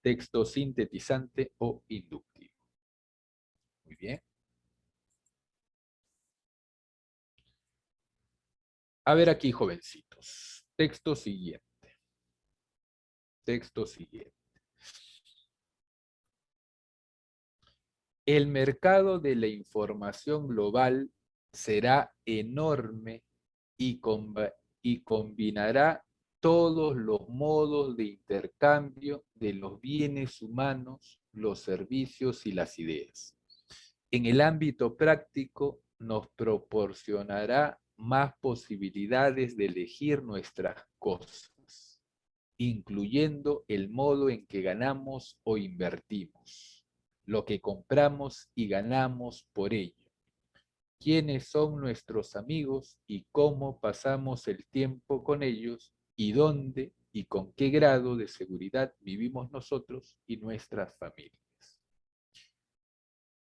Texto sintetizante o inductivo. Muy bien. A ver aquí, jovencitos. Texto siguiente. Texto siguiente. El mercado de la información global será enorme y, y combinará todos los modos de intercambio de los bienes humanos, los servicios y las ideas. En el ámbito práctico, nos proporcionará más posibilidades de elegir nuestras cosas, incluyendo el modo en que ganamos o invertimos, lo que compramos y ganamos por ello, quiénes son nuestros amigos y cómo pasamos el tiempo con ellos y dónde y con qué grado de seguridad vivimos nosotros y nuestras familias.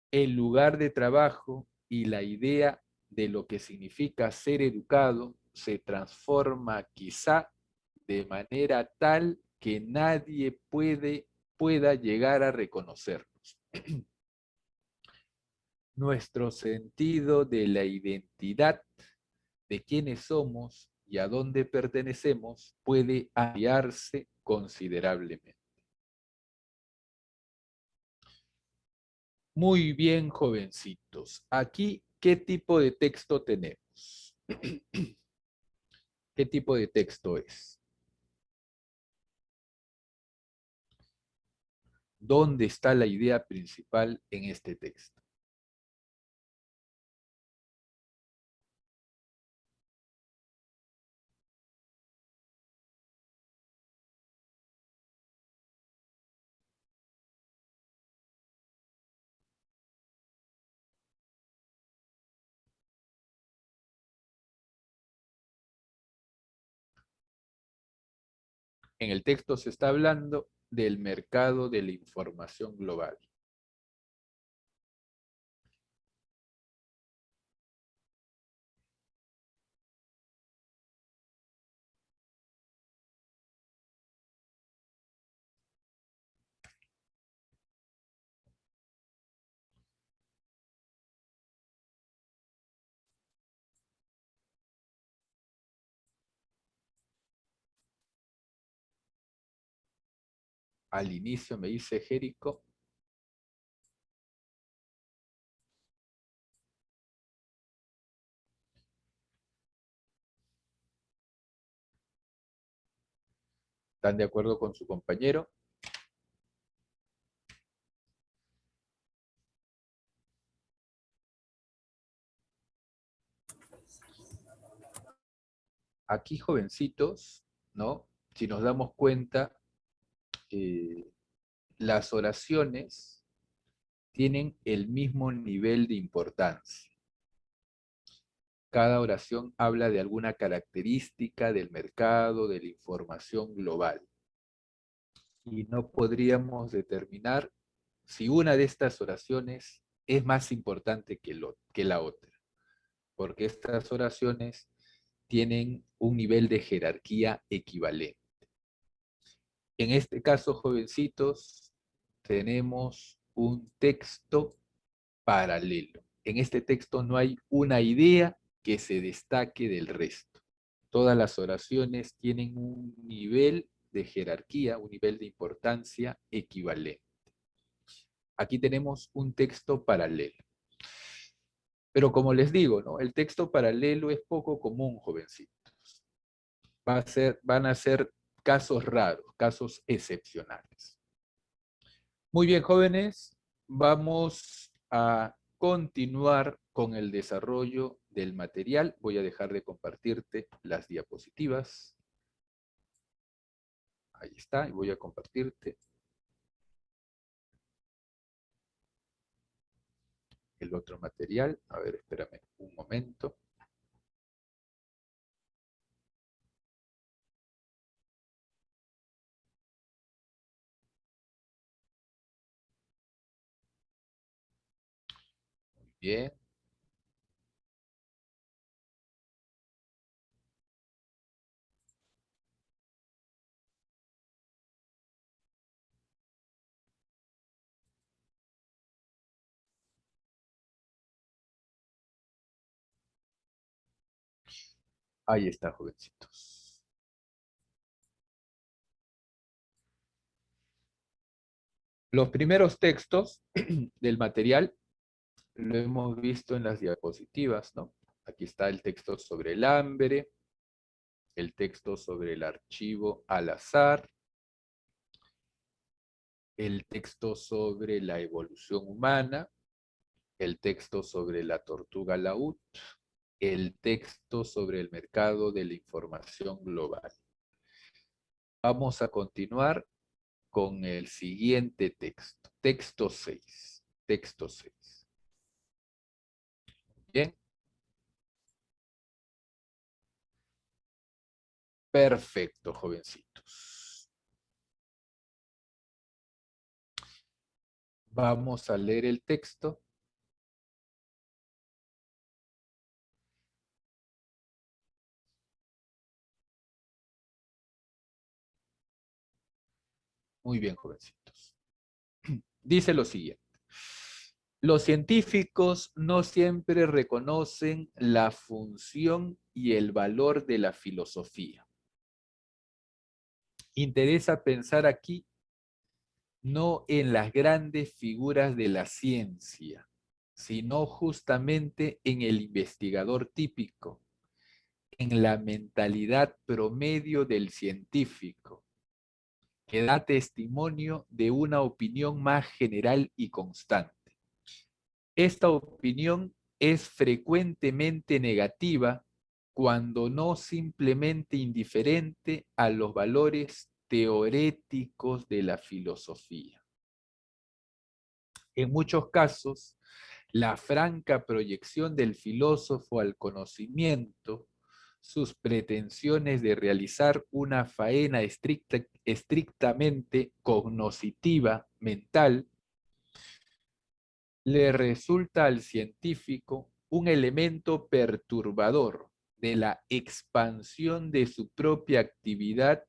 El lugar de trabajo y la idea de lo que significa ser educado se transforma quizá de manera tal que nadie pueda llegar a reconocernos. Nuestro sentido de la identidad, de quiénes somos y a dónde pertenecemos, puede ampliarse considerablemente. Muy bien, jovencitos. Aquí ¿Qué tipo de texto tenemos? ¿Qué tipo de texto es? ¿Dónde está la idea principal en este texto? En el texto se está hablando del mercado de la información global. Al inicio me dice Jerico. ¿Están de acuerdo con su compañero? Aquí, jovencitos, ¿no? Si nos damos cuenta, eh, las oraciones tienen el mismo nivel de importancia. Cada oración habla de alguna característica del mercado, de la información global. Y no podríamos determinar si una de estas oraciones es más importante que la otra, porque estas oraciones tienen un nivel de jerarquía equivalente. En este caso, jovencitos, tenemos un texto paralelo. En este texto no hay una idea que se destaque del resto. Todas las oraciones tienen un nivel de jerarquía, un nivel de importancia equivalente. Aquí tenemos un texto paralelo. Pero como les digo, ¿no? El texto paralelo es poco común, jovencitos. Van a ser casos raros, casos excepcionales. Muy bien, jóvenes, vamos a continuar con el desarrollo del material. Voy a dejar de compartirte las diapositivas. Ahí está, y voy a compartirte el otro material. A ver, espérame un momento. Muy bien. Ahí está, jovencitos. Los primeros textos del material lo hemos visto en las diapositivas, ¿no? Aquí está el texto sobre el hambre, el texto sobre el archivo al azar, el texto sobre la evolución humana, el texto sobre la tortuga laúd, el texto sobre el mercado de la información global. Vamos a continuar con el siguiente texto, texto 6. Texto 6. Bien. Perfecto, jovencitos. Vamos a leer el texto. Muy bien, jovencitos. Dice lo siguiente. Los científicos no siempre reconocen la función y el valor de la filosofía. Interesa pensar aquí no en las grandes figuras de la ciencia, sino justamente en el investigador típico, en la mentalidad promedio del científico, que da testimonio de una opinión más general y constante. Esta opinión es frecuentemente negativa, cuando no simplemente indiferente a los valores teoréticos de la filosofía. En muchos casos, la franca proyección del filósofo al conocimiento, sus pretensiones de realizar una faena estrictamente cognoscitiva, mental, le resulta al científico un elemento perturbador de la expansión de su propia actividad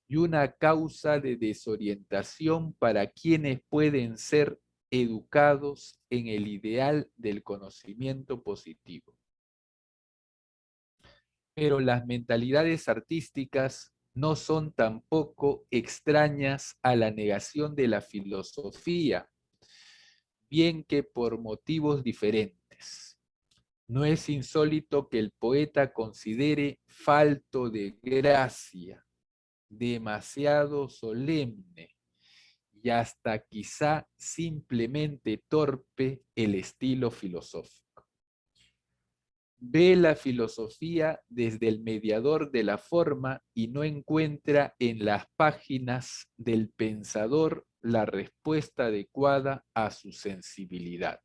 y una causa de desorientación para quienes pueden ser educados en el ideal del conocimiento positivo. Pero las mentalidades artísticas no son tampoco extrañas a la negación de la filosofía, bien que por motivos diferentes. No es insólito que el poeta considere falto de gracia, demasiado solemne y hasta quizá simplemente torpe el estilo filosófico. Ve la filosofía desde el mediador de la forma y no encuentra en las páginas del pensador la respuesta adecuada a su sensibilidad.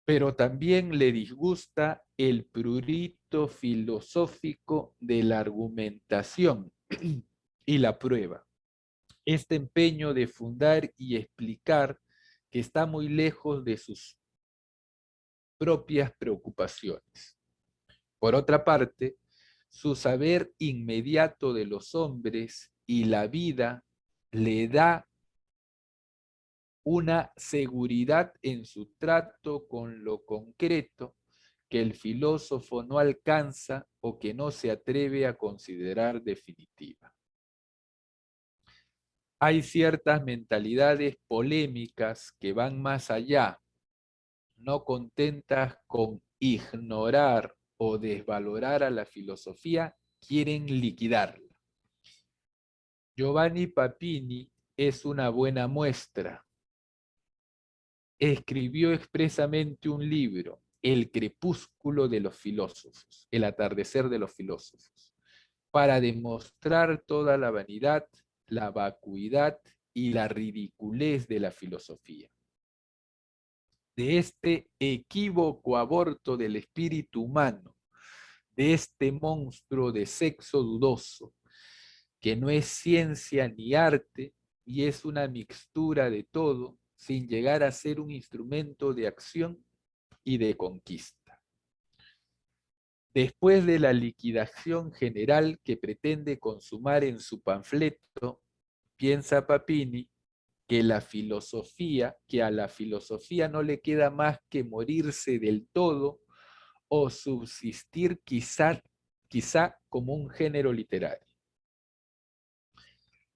Pero también le disgusta el prurito filosófico de la argumentación y la prueba. Este empeño de fundar y explicar que está muy lejos de sus propias preocupaciones. Por otra parte, su saber inmediato de los hombres y la vida le da una seguridad en su trato con lo concreto que el filósofo no alcanza o que no se atreve a considerar definitiva. Hay ciertas mentalidades polémicas que van más allá, no contentas con ignorar o desvalorar a la filosofía, quieren liquidarla. Giovanni Papini es una buena muestra. Escribió expresamente un libro, El crepúsculo de los filósofos, El atardecer de los filósofos, para demostrar toda la vanidad, la vacuidad y la ridiculez de la filosofía. De este equívoco aborto del espíritu humano, de este monstruo de sexo dudoso, que no es ciencia ni arte y es una mixtura de todo, sin llegar a ser un instrumento de acción y de conquista. Después de la liquidación general que pretende consumar en su panfleto, piensa Papini que a la filosofía no le queda más que morirse del todo o subsistir quizá como un género literario.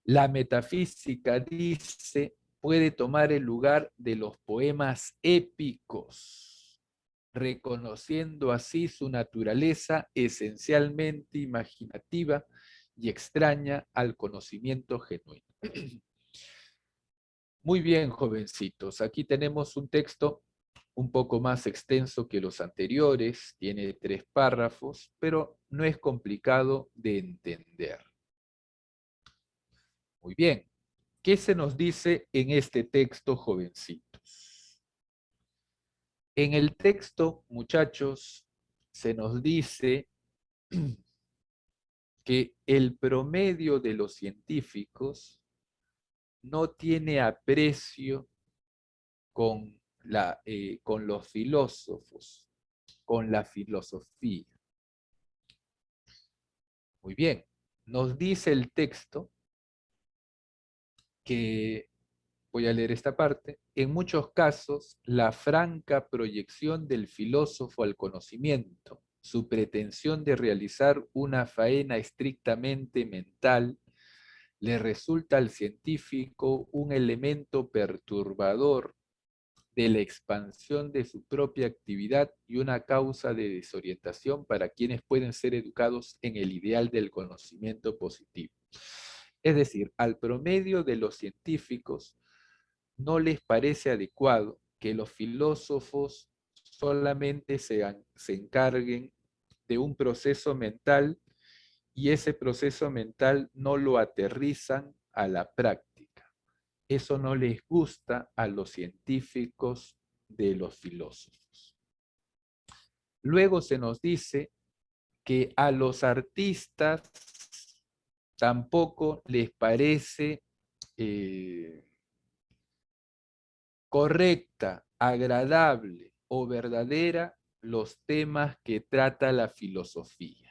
La metafísica, dice, puede tomar el lugar de los poemas épicos, reconociendo así su naturaleza esencialmente imaginativa y extraña al conocimiento genuino. Muy bien, jovencitos. Aquí tenemos un texto un poco más extenso que los anteriores, tiene 3 párrafos, pero no es complicado de entender. Muy bien. ¿Qué se nos dice en este texto, jovencitos? En el texto, muchachos, se nos dice que el promedio de los científicos no tiene aprecio con los filósofos, con la filosofía. Muy bien, nos dice el texto que, voy a leer esta parte, en muchos casos la franca proyección del filósofo al conocimiento, su pretensión de realizar una faena estrictamente mental, le resulta al científico un elemento perturbador de la expansión de su propia actividad y una causa de desorientación para quienes pueden ser educados en el ideal del conocimiento positivo. Es decir, al promedio de los científicos no les parece adecuado que los filósofos solamente se encarguen de un proceso mental y ese proceso mental no lo aterrizan a la práctica. Eso no les gusta a los científicos de los filósofos. Luego se nos dice que a los artistas tampoco les parece correcta, agradable o verdadera los temas que trata la filosofía.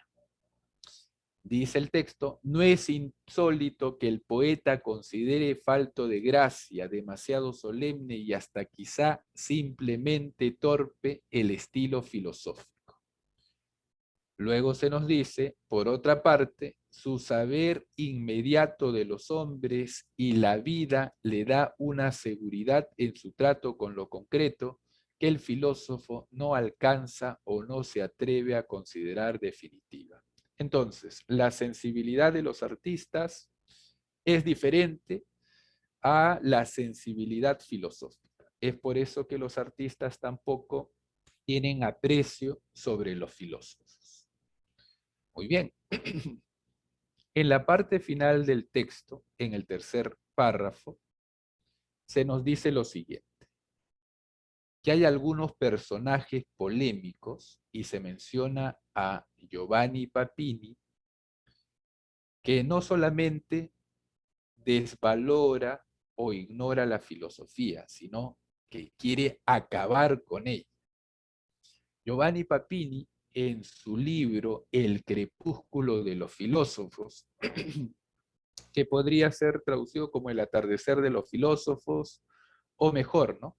Dice el texto, no es insólito que el poeta considere falto de gracia, demasiado solemne y hasta quizá simplemente torpe el estilo filosófico. Luego se nos dice, por otra parte, su saber inmediato de los hombres y la vida le da una seguridad en su trato con lo concreto que el filósofo no alcanza o no se atreve a considerar definitiva. Entonces, la sensibilidad de los artistas es diferente a la sensibilidad filosófica. Es por eso que los artistas tampoco tienen aprecio sobre los filósofos. Muy bien. En la parte final del texto, en el tercer párrafo, se nos dice lo siguiente, que hay algunos personajes polémicos y se menciona a Giovanni Papini, que no solamente desvalora o ignora la filosofía, sino que quiere acabar con ella. Giovanni Papini, en su libro El crepúsculo de los filósofos, que podría ser traducido como el atardecer de los filósofos, o mejor, ¿no?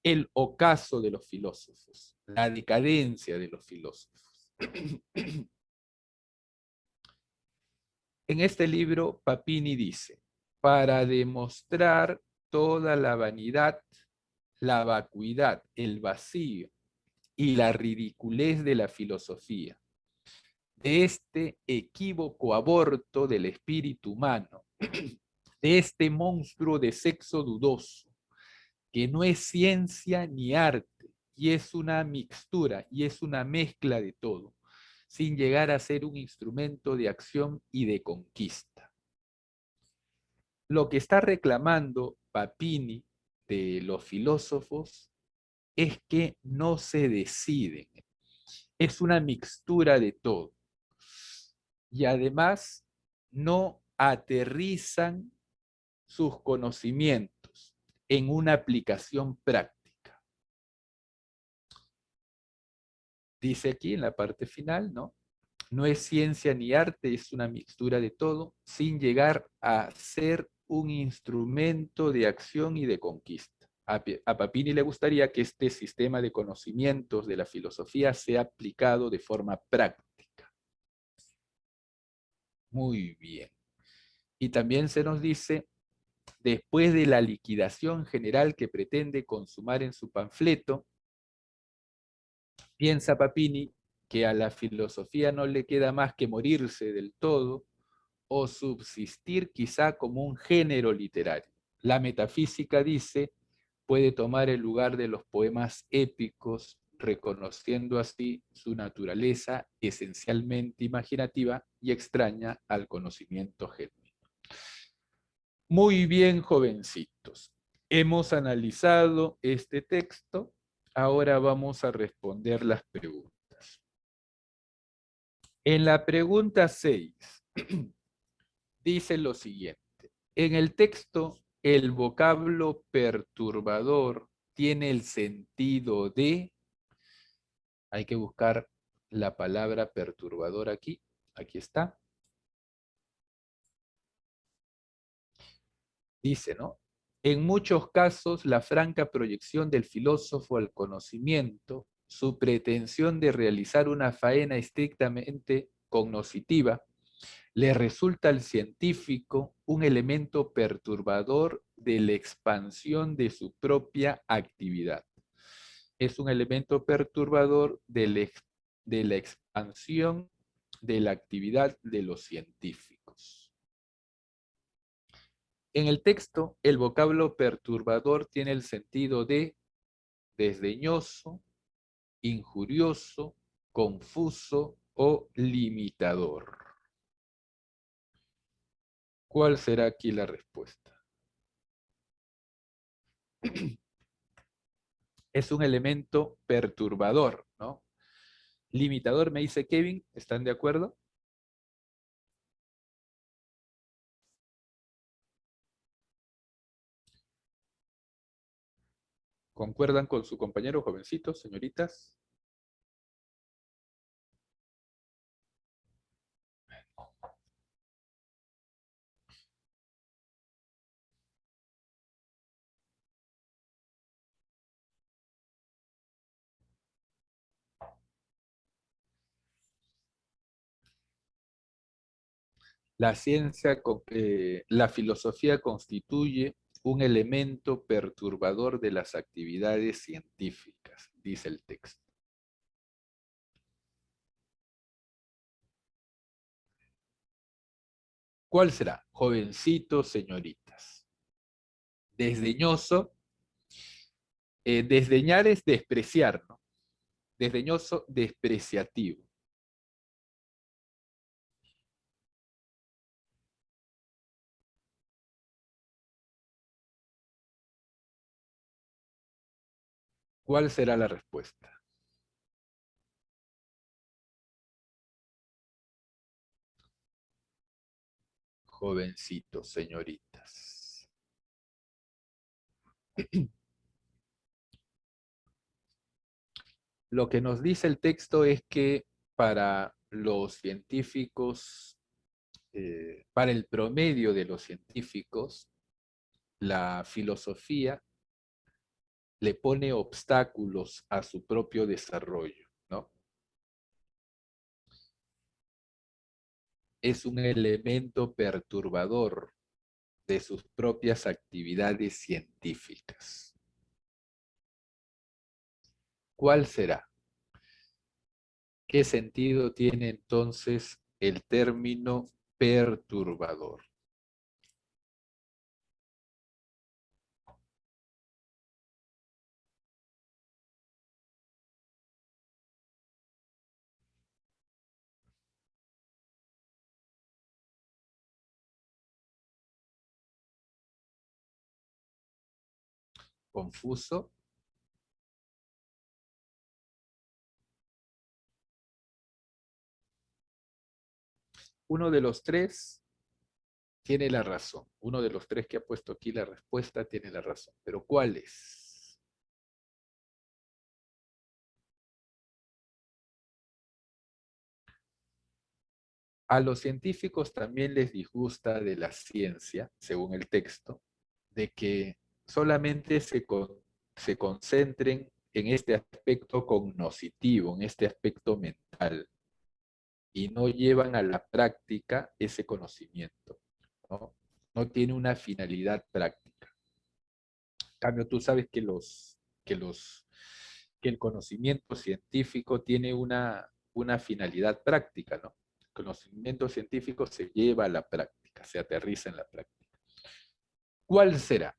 El ocaso de los filósofos, la decadencia de los filósofos. En este libro, Papini dice, para demostrar toda la vanidad, la vacuidad, el vacío y la ridiculez de la filosofía, de este equívoco aborto del espíritu humano, de este monstruo de sexo dudoso, que no es ciencia ni arte, y es una mixtura, y es una mezcla de todo, sin llegar a ser un instrumento de acción y de conquista. Lo que está reclamando Papini de los filósofos es que no se deciden, es una mixtura de todo. Y además no aterrizan sus conocimientos en una aplicación práctica. Dice aquí en la parte final, ¿no? No es ciencia ni arte, es una mixtura de todo, sin llegar a ser un instrumento de acción y de conquista. A Papini le gustaría que este sistema de conocimientos de la filosofía sea aplicado de forma práctica. Muy bien. Y también se nos dice, después de la liquidación general que pretende consumar en su panfleto, piensa Papini que a la filosofía no le queda más que morirse del todo o subsistir quizá como un género literario. La metafísica, dice, puede tomar el lugar de los poemas épicos, reconociendo así su naturaleza esencialmente imaginativa y extraña al conocimiento genuino. Muy bien, jovencitos. Hemos analizado este texto. Ahora vamos a responder las preguntas. En la pregunta 6, dice lo siguiente. En el texto, el vocablo perturbador tiene el sentido de... Hay que buscar la palabra perturbador aquí. Aquí está. Dice, ¿no? En muchos casos, la franca proyección del filósofo al conocimiento, su pretensión de realizar una faena estrictamente cognoscitiva, Le resulta al científico un elemento perturbador de la expansión de su propia actividad. Es un elemento perturbador de la expansión de la actividad de los científicos. En el texto, el vocablo perturbador tiene el sentido de desdeñoso, injurioso, confuso o limitador. ¿Cuál será aquí la respuesta? Es un elemento perturbador, ¿no? Limitador, me dice Kevin, ¿están de acuerdo? ¿Concuerdan con su compañero, jovencitos, señoritas? La filosofía constituye un elemento perturbador de las actividades científicas, dice el texto. ¿Cuál será? Jovencitos, señoritas. Desdeñoso. Desdeñar es despreciar, ¿no? Desdeñoso, despreciativo. ¿Cuál será la respuesta? Jovencitos, señoritas. Lo que nos dice el texto es que para los científicos, para el promedio de los científicos, la filosofía le pone obstáculos a su propio desarrollo, ¿no? Es un elemento perturbador de sus propias actividades científicas. ¿Cuál será? ¿Qué sentido tiene entonces el término perturbador? ¿Confuso? Uno de los tres tiene la razón. Uno de los tres que ha puesto aquí la respuesta tiene la razón. Pero ¿cuál es? A los científicos también les disgusta de la ciencia, según el texto, de que solamente se concentren en este aspecto cognoscitivo, en este aspecto mental, y no llevan a la práctica ese conocimiento, ¿no? No tiene una finalidad práctica. En cambio, tú sabes que el conocimiento científico tiene una finalidad práctica, ¿no? El conocimiento científico se lleva a la práctica, se aterriza en la práctica. ¿Cuál será?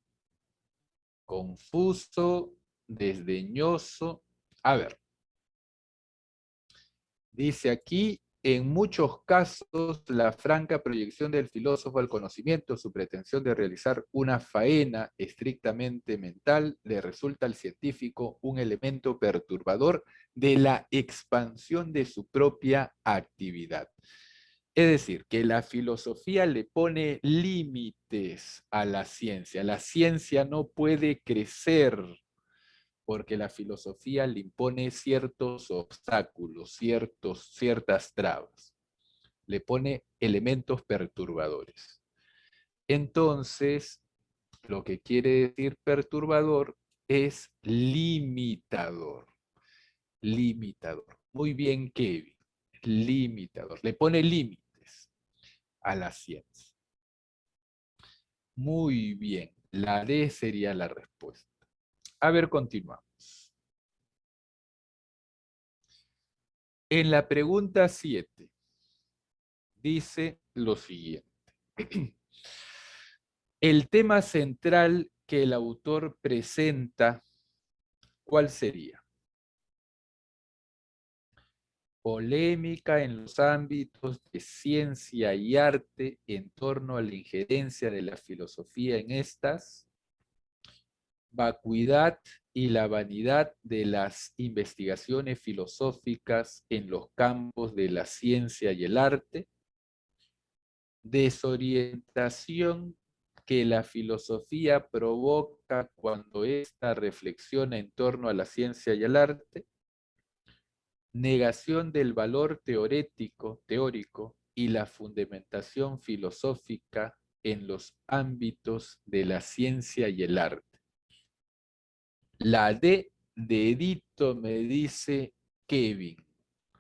Confuso, desdeñoso. A ver, dice aquí, en muchos casos, la franca proyección del filósofo al conocimiento, su pretensión de realizar una faena estrictamente mental, le resulta al científico un elemento perturbador de la expansión de su propia actividad. Es decir, que la filosofía le pone límites a la ciencia. La ciencia no puede crecer porque la filosofía le impone ciertos obstáculos, ciertas trabas, le pone elementos perturbadores. Entonces, lo que quiere decir perturbador es limitador. Limitador. Muy bien, Kevin. Limitador. Le pone límites. a la ciencia. Muy bien, la D sería la respuesta. A ver, continuamos. En la pregunta 7 dice lo siguiente. El tema central que el autor presenta, ¿cuál sería? Polémica en los ámbitos de ciencia y arte en torno a la injerencia de la filosofía en estas, vacuidad y la vanidad de las investigaciones filosóficas en los campos de la ciencia y el arte, desorientación que la filosofía provoca cuando ésta reflexiona en torno a la ciencia y el arte, negación del valor teórico y la fundamentación filosófica en los ámbitos de la ciencia y el arte. La D de Edito me dice Kevin.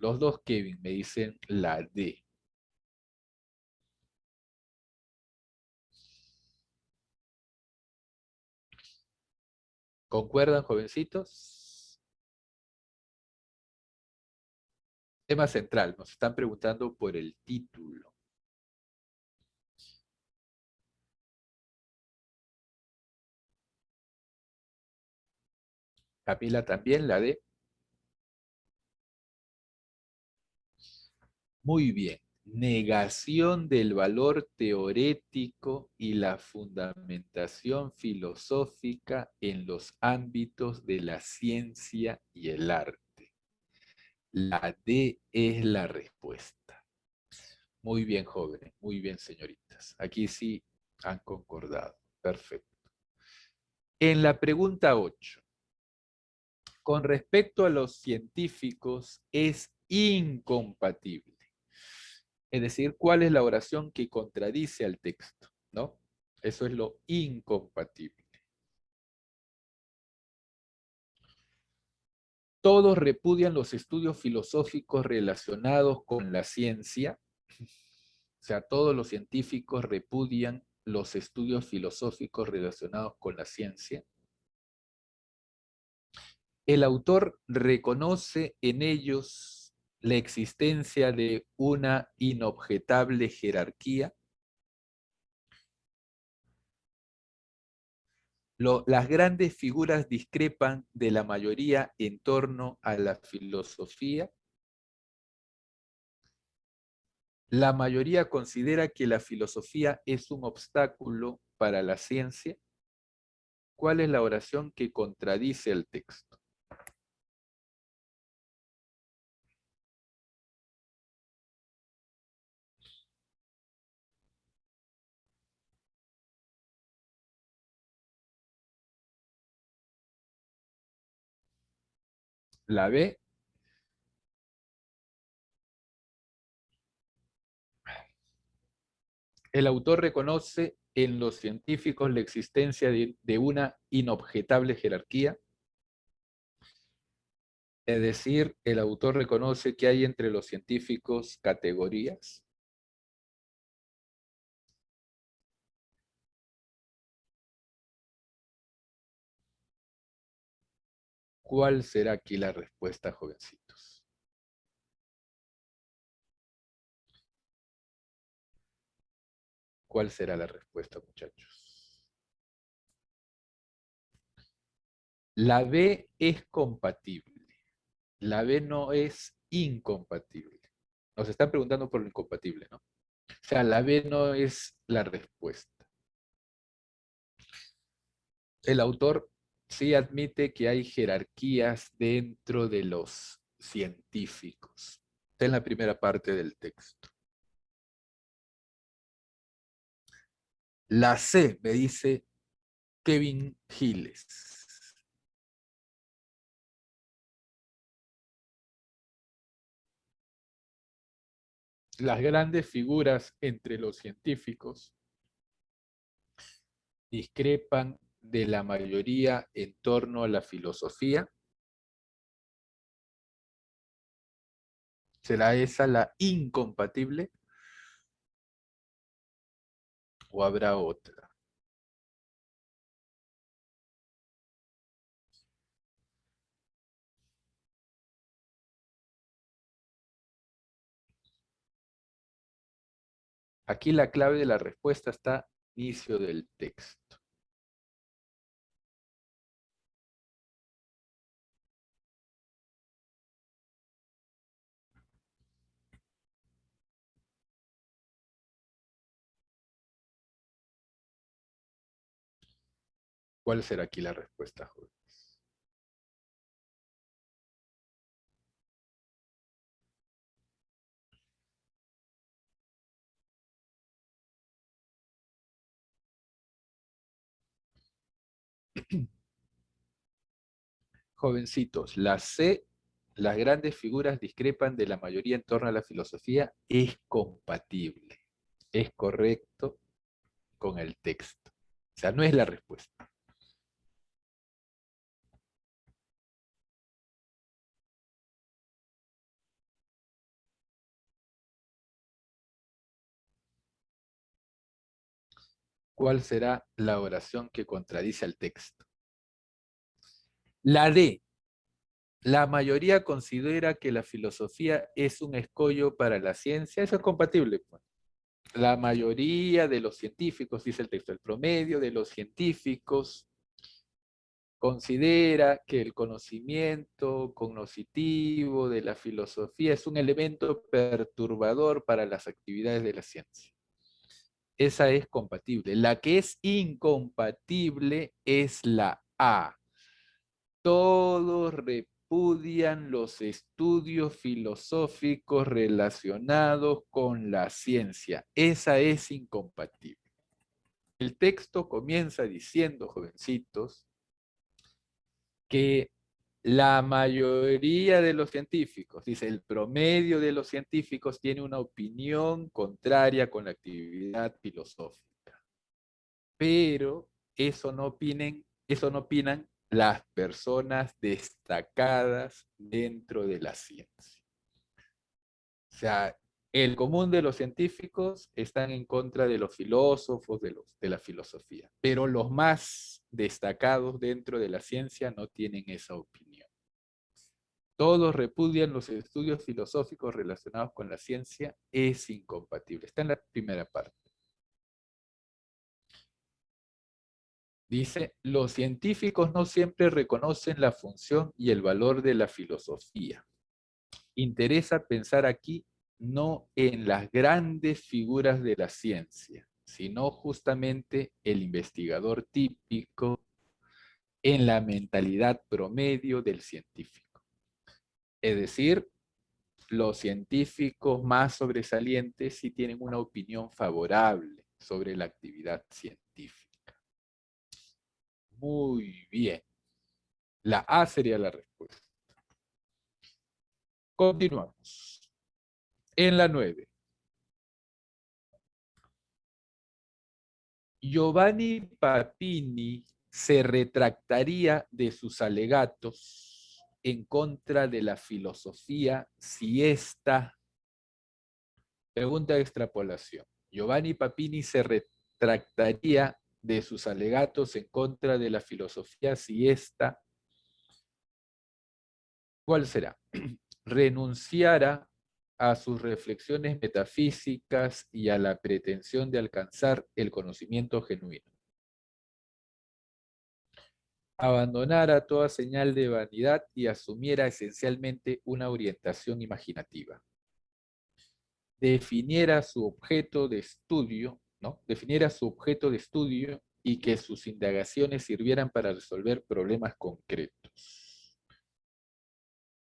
Los dos Kevin me dicen la D. ¿Concuerdan, jovencitos? Tema central, nos están preguntando por el título. Camila también, la D. Muy bien. Negación del valor teórico y la fundamentación filosófica en los ámbitos de la ciencia y el arte. La D es la respuesta. Muy bien, jóvenes. Muy bien, señoritas. Aquí sí han concordado. Perfecto. En la pregunta 8. Con respecto a los científicos, es incompatible. Es decir, ¿cuál es la oración que contradice al texto? ¿No? Eso es lo incompatible. Todos repudian los estudios filosóficos relacionados con la ciencia. O sea, todos los científicos repudian los estudios filosóficos relacionados con la ciencia. El autor reconoce en ellos la existencia de una inobjetable jerarquía. Las grandes figuras discrepan de la mayoría en torno a la filosofía. La mayoría considera que la filosofía es un obstáculo para la ciencia. ¿Cuál es la oración que contradice el texto? La B. El autor reconoce en los científicos la existencia de una inobjetable jerarquía. Es decir, el autor reconoce que hay entre los científicos categorías. ¿Cuál será aquí la respuesta, jovencitos? ¿Cuál será la respuesta, muchachos? La B es compatible. La B no es incompatible. Nos están preguntando por lo incompatible, ¿no? O sea, la B no es la respuesta. El autor sí admite que hay jerarquías dentro de los científicos. Está en la primera parte del texto. La C me dice Kevin Giles. Las grandes figuras entre los científicos discrepan de la mayoría en torno a la filosofía. ¿Será esa la incompatible? ¿O habrá otra? Aquí la clave de la respuesta está al inicio del texto. ¿Cuál será aquí la respuesta, joven? Jovencitos, la C, las grandes figuras discrepan de la mayoría en torno a la filosofía, es compatible, es correcto con el texto. O sea, no es la respuesta. ¿Cuál será la oración que contradice al texto? La D. La mayoría considera que la filosofía es un escollo para la ciencia. Eso es compatible, pues. La mayoría de los científicos, dice el texto, el promedio de los científicos considera que el conocimiento cognoscitivo de la filosofía es un elemento perturbador para las actividades de la ciencia. Esa es compatible. La que es incompatible es la A. Todos repudian los estudios filosóficos relacionados con la ciencia. Esa es incompatible. El texto comienza diciendo, jovencitos, que la mayoría de los científicos, dice, el promedio de los científicos tiene una opinión contraria con la actividad filosófica. Pero eso no opinan las personas destacadas dentro de la ciencia. O sea, el común de los científicos están en contra de los filósofos, de la filosofía, pero los más destacados dentro de la ciencia no tienen esa opinión. Todos repudian los estudios filosóficos relacionados con la ciencia, es incompatible. Está en la primera parte. Dice, los científicos no siempre reconocen la función y el valor de la filosofía. Interesa pensar aquí no en las grandes figuras de la ciencia, sino justamente el investigador típico en la mentalidad promedio del científico. Es decir, los científicos más sobresalientes sí tienen una opinión favorable sobre la actividad científica. Muy bien. La A sería la respuesta. Continuamos. En la 9. Giovanni Papini se retractaría de sus alegatos en contra de la filosofía si esta, pregunta de extrapolación, Giovanni Papini se retractaría de sus alegatos en contra de la filosofía si esta, ¿cuál será? Renunciara a sus reflexiones metafísicas y a la pretensión de alcanzar el conocimiento genuino. Abandonara toda señal de vanidad y asumiera esencialmente una orientación imaginativa. Definiera su objeto de estudio, ¿no? Definiera su objeto de estudio y que sus indagaciones sirvieran para resolver problemas concretos.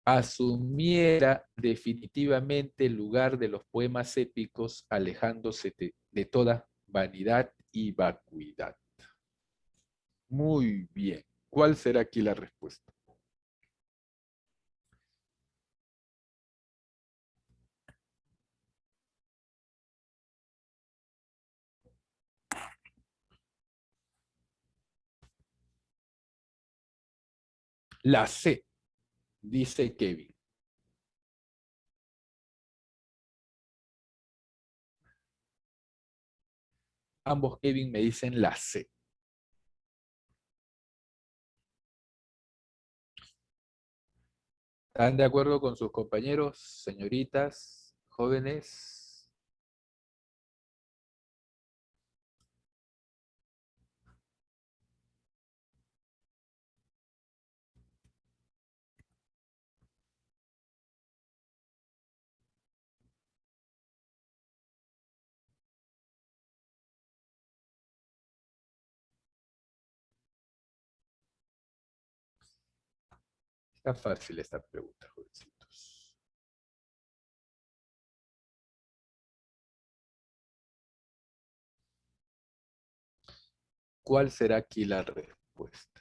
Asumiera definitivamente el lugar de los poemas épicos, alejándose de toda vanidad y vacuidad. Muy bien. ¿Cuál será aquí la respuesta? La C, dice Kevin. Ambos Kevin me dicen la C. ¿Están de acuerdo con sus compañeros, señoritas, jóvenes? Está fácil esta pregunta, jovencitos. ¿Cuál será aquí la respuesta?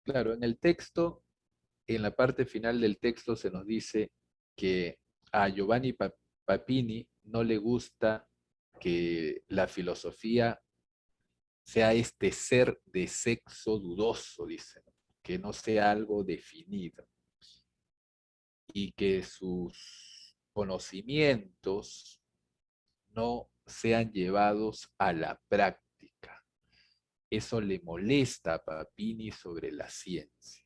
Claro, en el texto, en la parte final del texto se nos dice que a Giovanni Papini no le gusta que la filosofía sea este ser de sexo dudoso, dice, ¿no? Que no sea algo definido y que sus conocimientos no sean llevados a la práctica. Eso le molesta a Papini sobre la ciencia.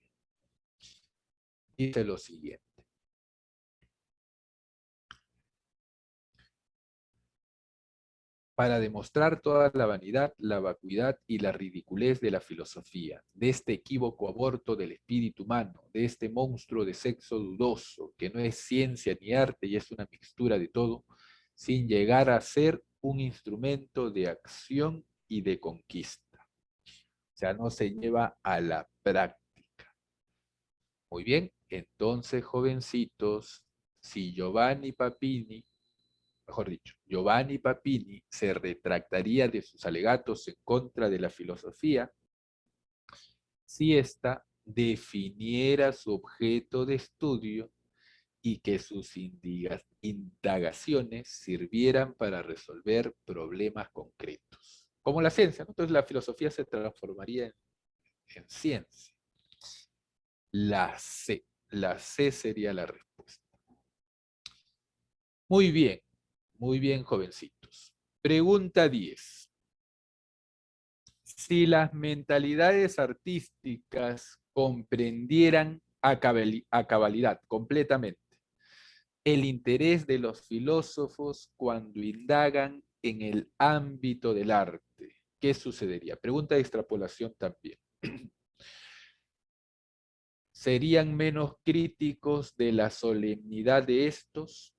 Dice lo siguiente. Para demostrar toda la vanidad, la vacuidad y la ridiculez de la filosofía, de este equívoco aborto del espíritu humano, de este monstruo de sexo dudoso, que no es ciencia ni arte y es una mixtura de todo, sin llegar a ser un instrumento de acción y de conquista. O sea, no se lleva a la práctica. Muy bien, entonces, jovencitos, si Giovanni Papini, mejor dicho, Giovanni Papini se retractaría de sus alegatos en contra de la filosofía si ésta definiera su objeto de estudio y que sus indagaciones sirvieran para resolver problemas concretos. Como la ciencia, ¿no? Entonces la filosofía se transformaría en ciencia. La C sería la respuesta. Muy bien, jovencitos. Pregunta 10. Si las mentalidades artísticas comprendieran a cabalidad, completamente, el interés de los filósofos cuando indagan en el ámbito del arte, ¿qué sucedería? Pregunta de extrapolación también. ¿Serían menos críticos de la solemnidad de estos?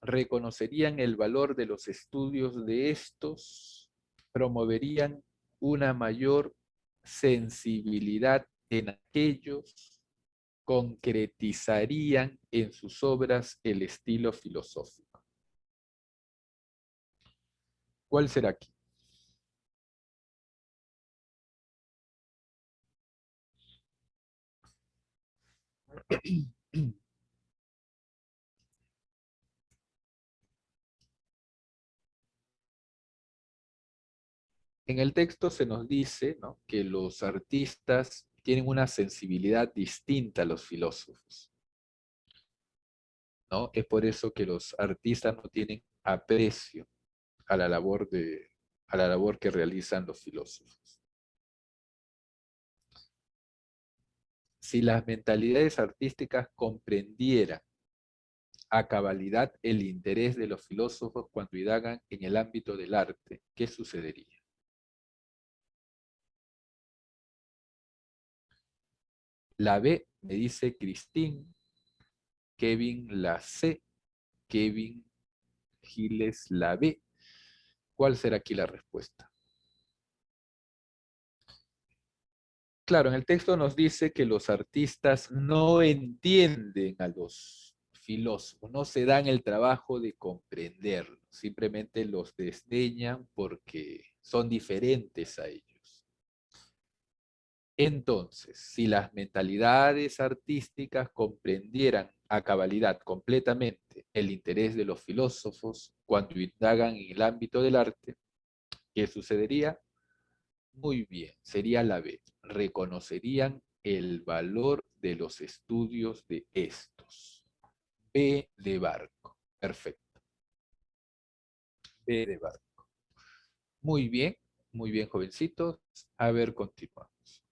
¿Reconocerían el valor de los estudios de estos? ¿Promoverían una mayor sensibilidad en aquellos? ¿Concretizarían en sus obras el estilo filosófico? ¿Cuál será aquí? En el texto se nos dice, ¿no?, que los artistas tienen una sensibilidad distinta a los filósofos, ¿no? Es por eso que los artistas no tienen aprecio a la labor a la labor que realizan los filósofos. Si las mentalidades artísticas comprendieran a cabalidad el interés de los filósofos cuando indagan en el ámbito del arte, ¿qué sucedería? La B me dice Christine, Kevin la C, Kevin Giles la B. ¿Cuál será aquí la respuesta? Claro, en el texto nos dice que los artistas no entienden a los filósofos, no se dan el trabajo de comprenderlos, simplemente los desdeñan porque son diferentes a ellos. Entonces, si las mentalidades artísticas comprendieran a cabalidad completamente el interés de los filósofos cuando indagan en el ámbito del arte, ¿qué sucedería? Muy bien, sería la B. Reconocerían el valor de los estudios de estos. B de barco. Perfecto. B de barco. Muy bien, jovencitos. A ver, continuamos.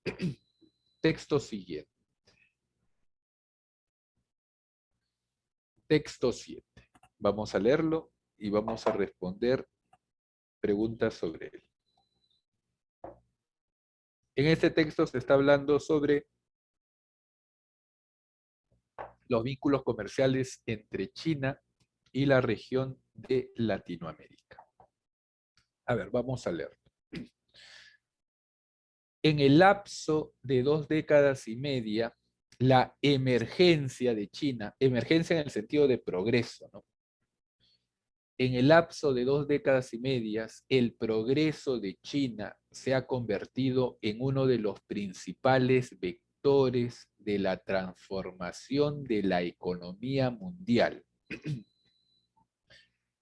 Texto siguiente. Texto 7. Vamos a leerlo y vamos a responder preguntas sobre él. En este texto se está hablando sobre los vínculos comerciales entre China y la región de Latinoamérica. A ver, vamos a leerlo. En el lapso de 2 décadas y media, la emergencia de China, emergencia en el sentido de progreso, ¿no? En el lapso de 2 décadas y media, el progreso de China se ha convertido en uno de los principales vectores de la transformación de la economía mundial.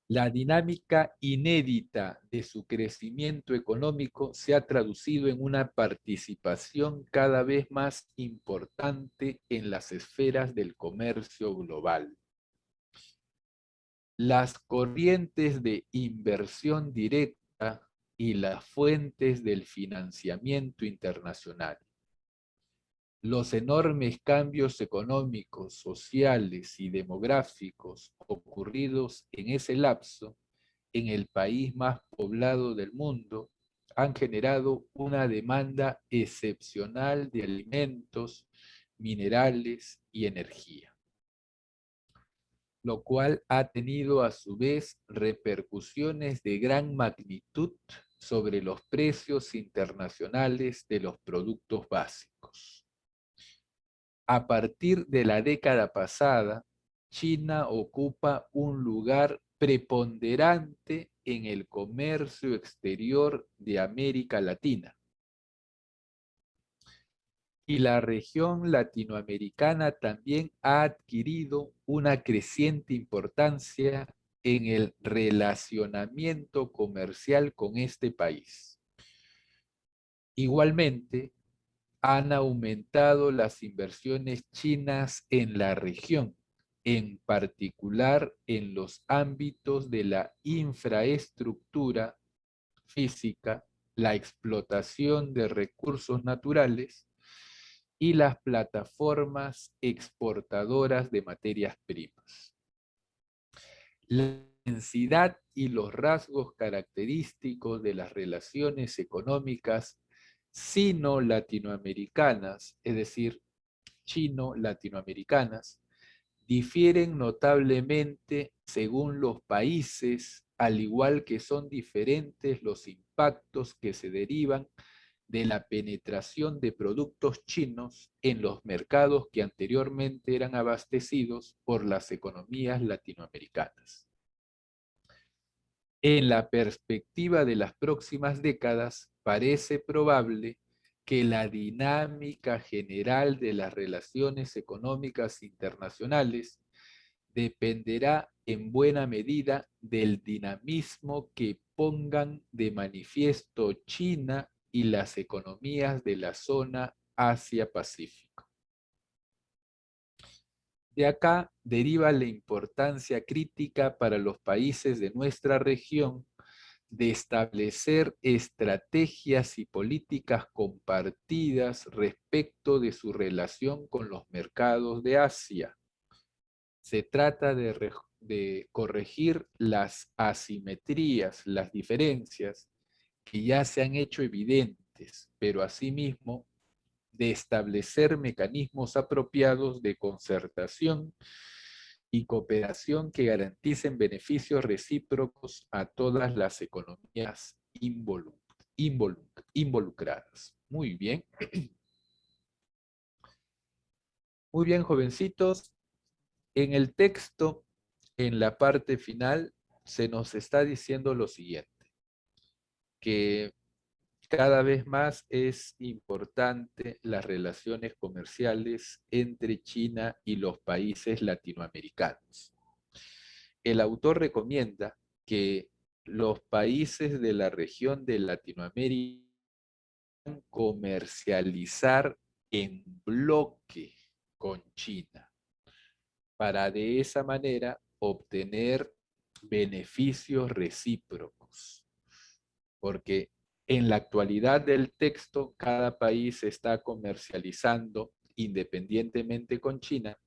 La dinámica inédita de su crecimiento económico se ha traducido en una participación cada vez más importante en las esferas del comercio global. Las corrientes de inversión directa y las fuentes del financiamiento internacional. Los enormes cambios económicos, sociales y demográficos ocurridos en ese lapso en el país más poblado del mundo han generado una demanda excepcional de alimentos, minerales y energía, lo cual ha tenido a su vez repercusiones de gran magnitud sobre los precios internacionales de los productos básicos. A partir de la década pasada, China ocupa un lugar preponderante en el comercio exterior de América Latina. Y la región latinoamericana también ha adquirido una creciente importancia en el relacionamiento comercial con este país. Igualmente, han aumentado las inversiones chinas en la región, en particular en los ámbitos de la infraestructura física, la explotación de recursos naturales y las plataformas exportadoras de materias primas. La densidad y los rasgos característicos de las relaciones económicas sino-latinoamericanas, es decir, chino-latinoamericanas, difieren notablemente según los países, al igual que son diferentes los impactos que se derivan de la penetración de productos chinos en los mercados que anteriormente eran abastecidos por las economías latinoamericanas. En la perspectiva de las próximas décadas, parece probable que la dinámica general de las relaciones económicas internacionales dependerá en buena medida del dinamismo que pongan de manifiesto China y las economías de la zona Asia-Pacífico. De acá deriva la importancia crítica para los países de nuestra región de establecer estrategias y políticas compartidas respecto de su relación con los mercados de Asia. Se trata de corregir las asimetrías, las diferencias que ya se han hecho evidentes, pero asimismo de establecer mecanismos apropiados de concertación y cooperación que garanticen beneficios recíprocos a todas las economías involucradas. Muy bien. Muy bien, jovencitos. En el texto, en la parte final, se nos está diciendo lo siguiente, que cada vez más es importante las relaciones comerciales entre China y los países latinoamericanos. El autor recomienda que los países de la región de Latinoamérica comercializar en bloque con China, para de esa manera obtener beneficios recíprocos. Porque en la actualidad del texto, cada país está comercializando independientemente con China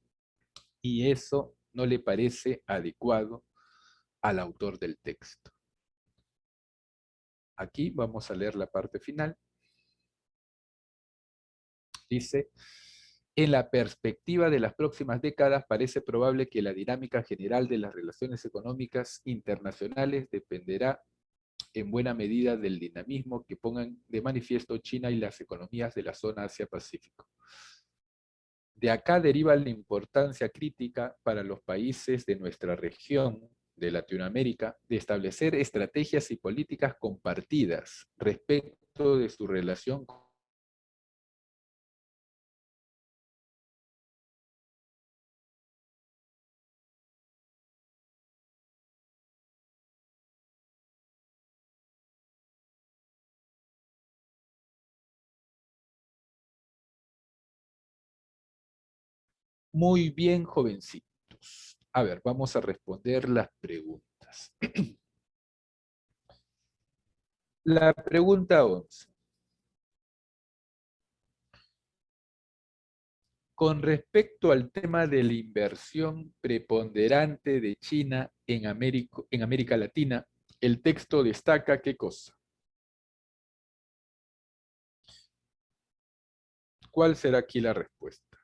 y eso no le parece adecuado al autor del texto. Aquí vamos a leer la parte final. Dice, en la perspectiva de las próximas décadas, parece probable que la dinámica general de las relaciones económicas internacionales dependerá en buena medida del dinamismo que pongan de manifiesto China y las economías de la zona Asia-Pacífico. De acá deriva la importancia crítica para los países de nuestra región de Latinoamérica de establecer estrategias y políticas compartidas respecto de su relación con muy bien, jovencitos. A ver, vamos a responder las preguntas. La pregunta 11. Con respecto al tema de la inversión preponderante de China en América Latina, el texto destaca ¿qué cosa? ¿Cuál será aquí la respuesta?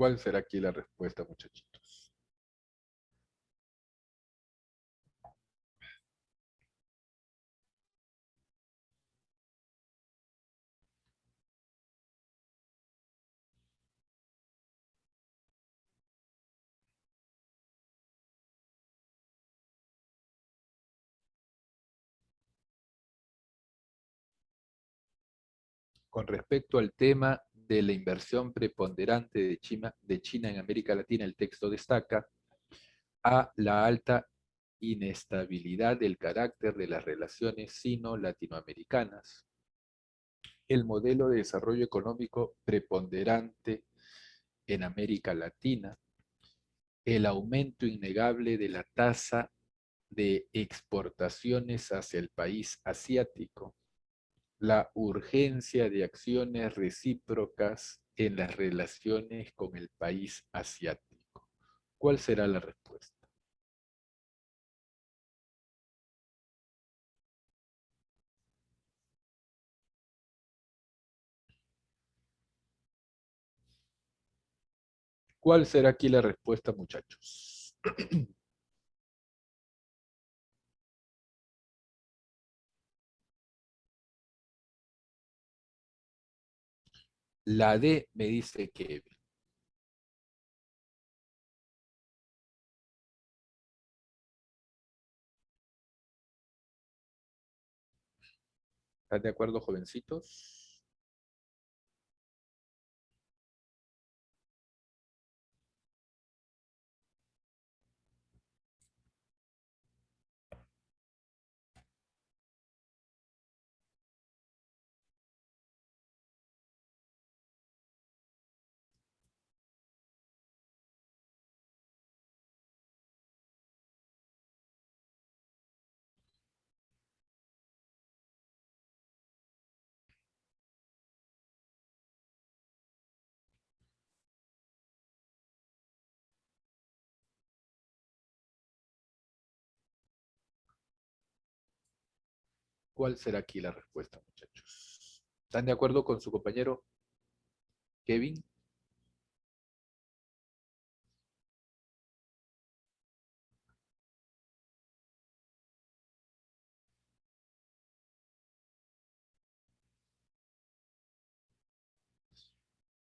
¿Cuál será aquí la respuesta, muchachitos? Con respecto al tema de la inversión preponderante de China en América Latina, el texto destaca a la alta inestabilidad del carácter de las relaciones sino-latinoamericanas, el modelo de desarrollo económico preponderante en América Latina, el aumento innegable de la tasa de exportaciones hacia el país asiático, la urgencia de acciones recíprocas en las relaciones con el país asiático. ¿Cuál será la respuesta? ¿Cuál será aquí la respuesta, muchachos? La D me dice que... ¿Están de acuerdo, jovencitos? ¿Cuál será aquí la respuesta, muchachos? ¿Están de acuerdo con su compañero Kevin?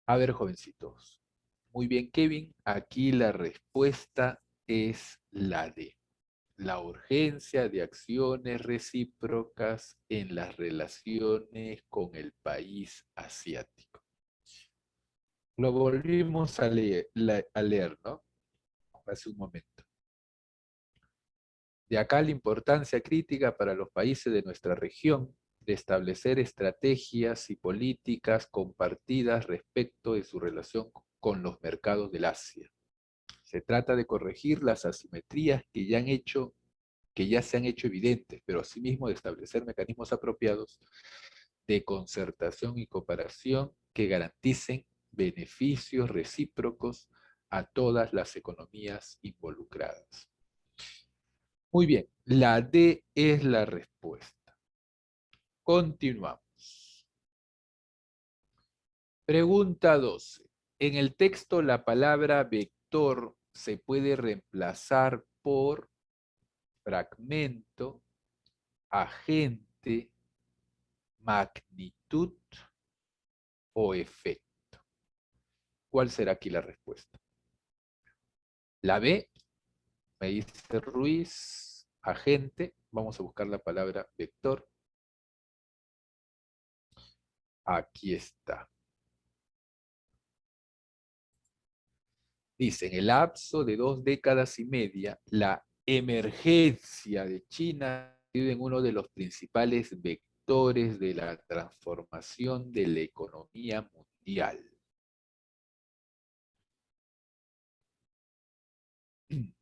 A ver, jovencitos. Muy bien, Kevin. Aquí la respuesta es la D. la urgencia de acciones recíprocas en las relaciones con el país asiático. Lo volvimos a leer, ¿no? Hace un momento. De acá la importancia crítica para los países de nuestra región de establecer estrategias y políticas compartidas respecto de su relación con los mercados del Asia. Se trata de corregir las asimetrías que ya se han hecho evidentes, pero asimismo de establecer mecanismos apropiados de concertación y cooperación que garanticen beneficios recíprocos a todas las economías involucradas. Muy bien, la D es la respuesta. Continuamos. Pregunta 12. En el texto la palabra vector se puede reemplazar por fragmento, agente, magnitud o efecto. ¿Cuál será aquí la respuesta? La B, me dice Ruiz, agente. Vamos a buscar la palabra vector. Aquí está. Dice, en el lapso de 2 décadas y media, la emergencia de China en uno de los principales vectores de la transformación de la economía mundial.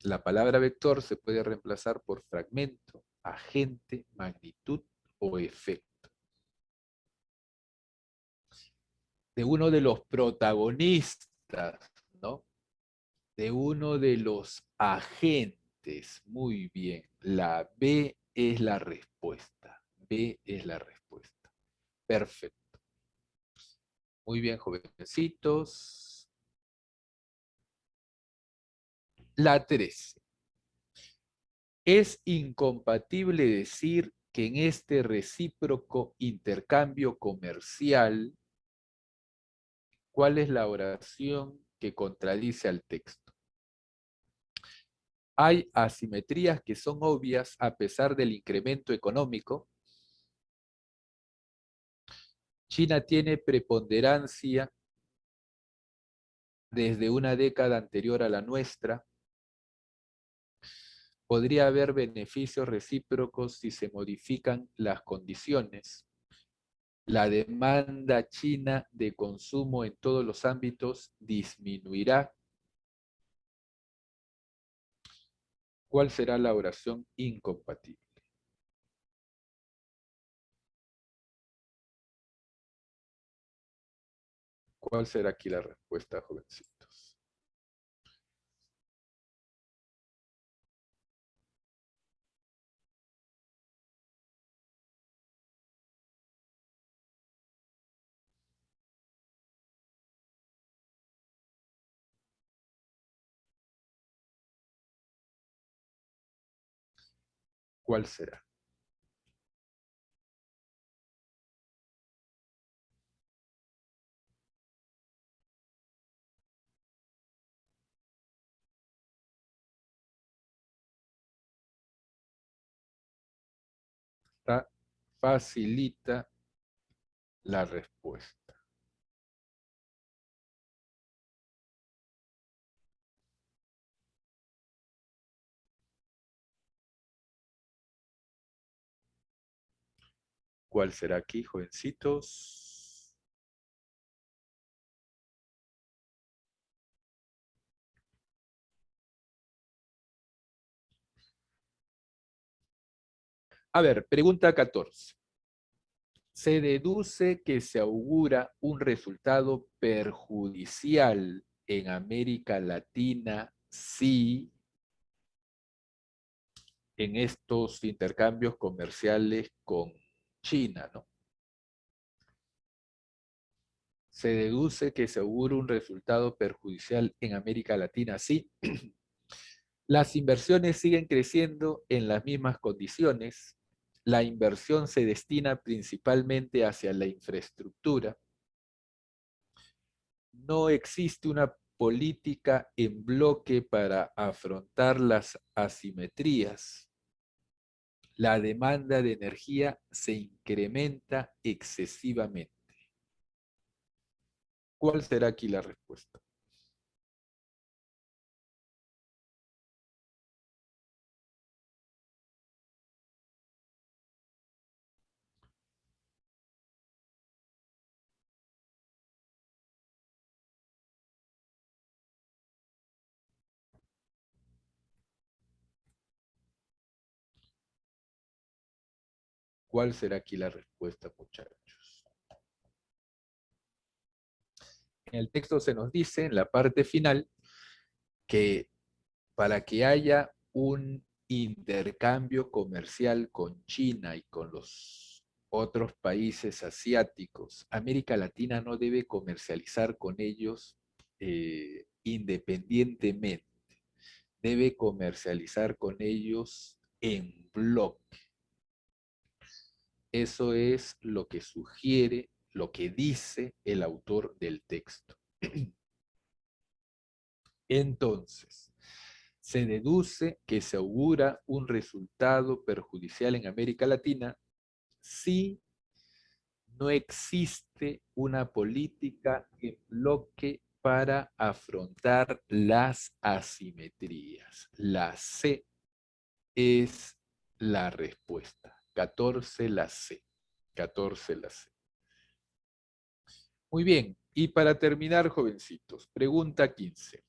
La palabra vector se puede reemplazar por fragmento, agente, magnitud o efecto. De uno de los protagonistas, ¿no? De uno de los agentes. Muy bien. La B es la respuesta. B es la respuesta. Perfecto. Muy bien, jovencitos. La 13. Es incompatible decir que en este recíproco intercambio comercial, ¿cuál es la oración que contradice al texto? Hay asimetrías que son obvias a pesar del incremento económico. China tiene preponderancia desde una década anterior a la nuestra. Podría haber beneficios recíprocos si se modifican las condiciones. La demanda china de consumo en todos los ámbitos disminuirá. ¿Cuál será la oración incompatible? ¿Cuál será aquí la respuesta, jovencitos? ¿Cuál será? Está facilita la respuesta. ¿Cuál será aquí, jovencitos? A ver, pregunta 14. Se deduce que se augura un resultado perjudicial en América Latina si en estos intercambios comerciales con China, ¿no? Se deduce que se augura un resultado perjudicial en América Latina si las inversiones siguen creciendo en las mismas condiciones, la inversión se destina principalmente hacia la infraestructura, no existe una política en bloque para afrontar las asimetrías, la demanda de energía se incrementa excesivamente. ¿Cuál será aquí la respuesta? ¿Cuál será aquí la respuesta, muchachos? En el texto se nos dice, en la parte final, que para que haya un intercambio comercial con China y con los otros países asiáticos, América Latina no debe comercializar con ellos independientemente, debe comercializar con ellos en bloque. Eso es lo que sugiere, lo que dice el autor del texto. Entonces, se deduce que se augura un resultado perjudicial en América Latina si no existe una política en bloque para afrontar las asimetrías. La C es la respuesta. 14 la C. 14 la C. Muy bien. Y para terminar, jovencitos, pregunta 15.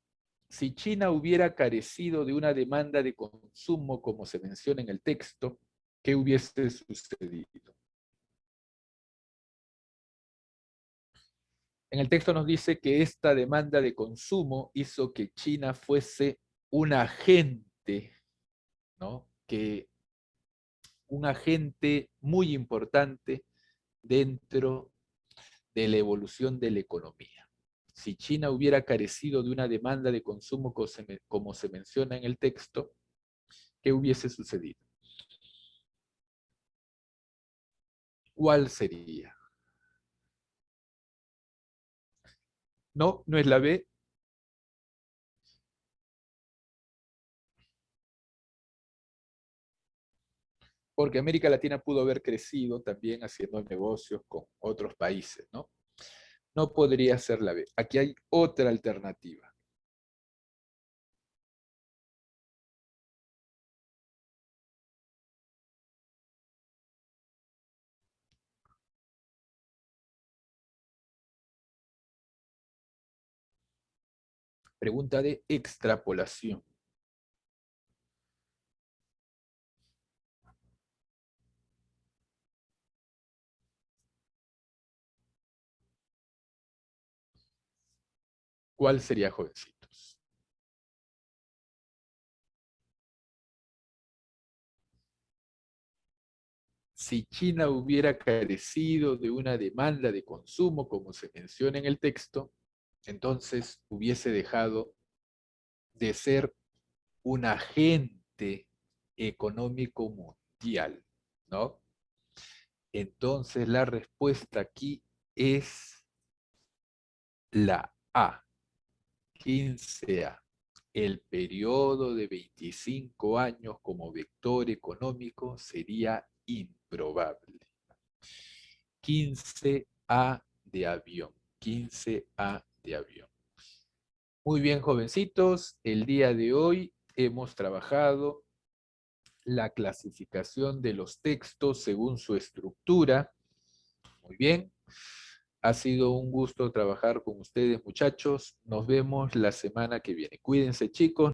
Si China hubiera carecido de una demanda de consumo, como se menciona en el texto, ¿qué hubiese sucedido? En el texto nos dice que esta demanda de consumo hizo que China fuese un agente, ¿no? Un agente muy importante dentro de la evolución de la economía. Si China hubiera carecido de una demanda de consumo como se menciona en el texto, ¿qué hubiese sucedido? ¿Cuál sería? No, no es la B, porque América Latina pudo haber crecido también haciendo negocios con otros países, ¿no? No podría ser la B. Aquí hay otra alternativa. Pregunta de extrapolación. ¿Cuál sería, jovencitos? Si China hubiera carecido de una demanda de consumo, como se menciona en el texto, entonces hubiese dejado de ser un agente económico mundial, ¿no? Entonces la respuesta aquí es la A, 15A. El periodo de 25 años como vector económico sería improbable. 15A de avión. 15A de avión. Muy bien, jovencitos. El día de hoy hemos trabajado la clasificación de los textos según su estructura. Muy bien. Ha sido un gusto trabajar con ustedes, muchachos. Nos vemos la semana que viene. Cuídense, chicos.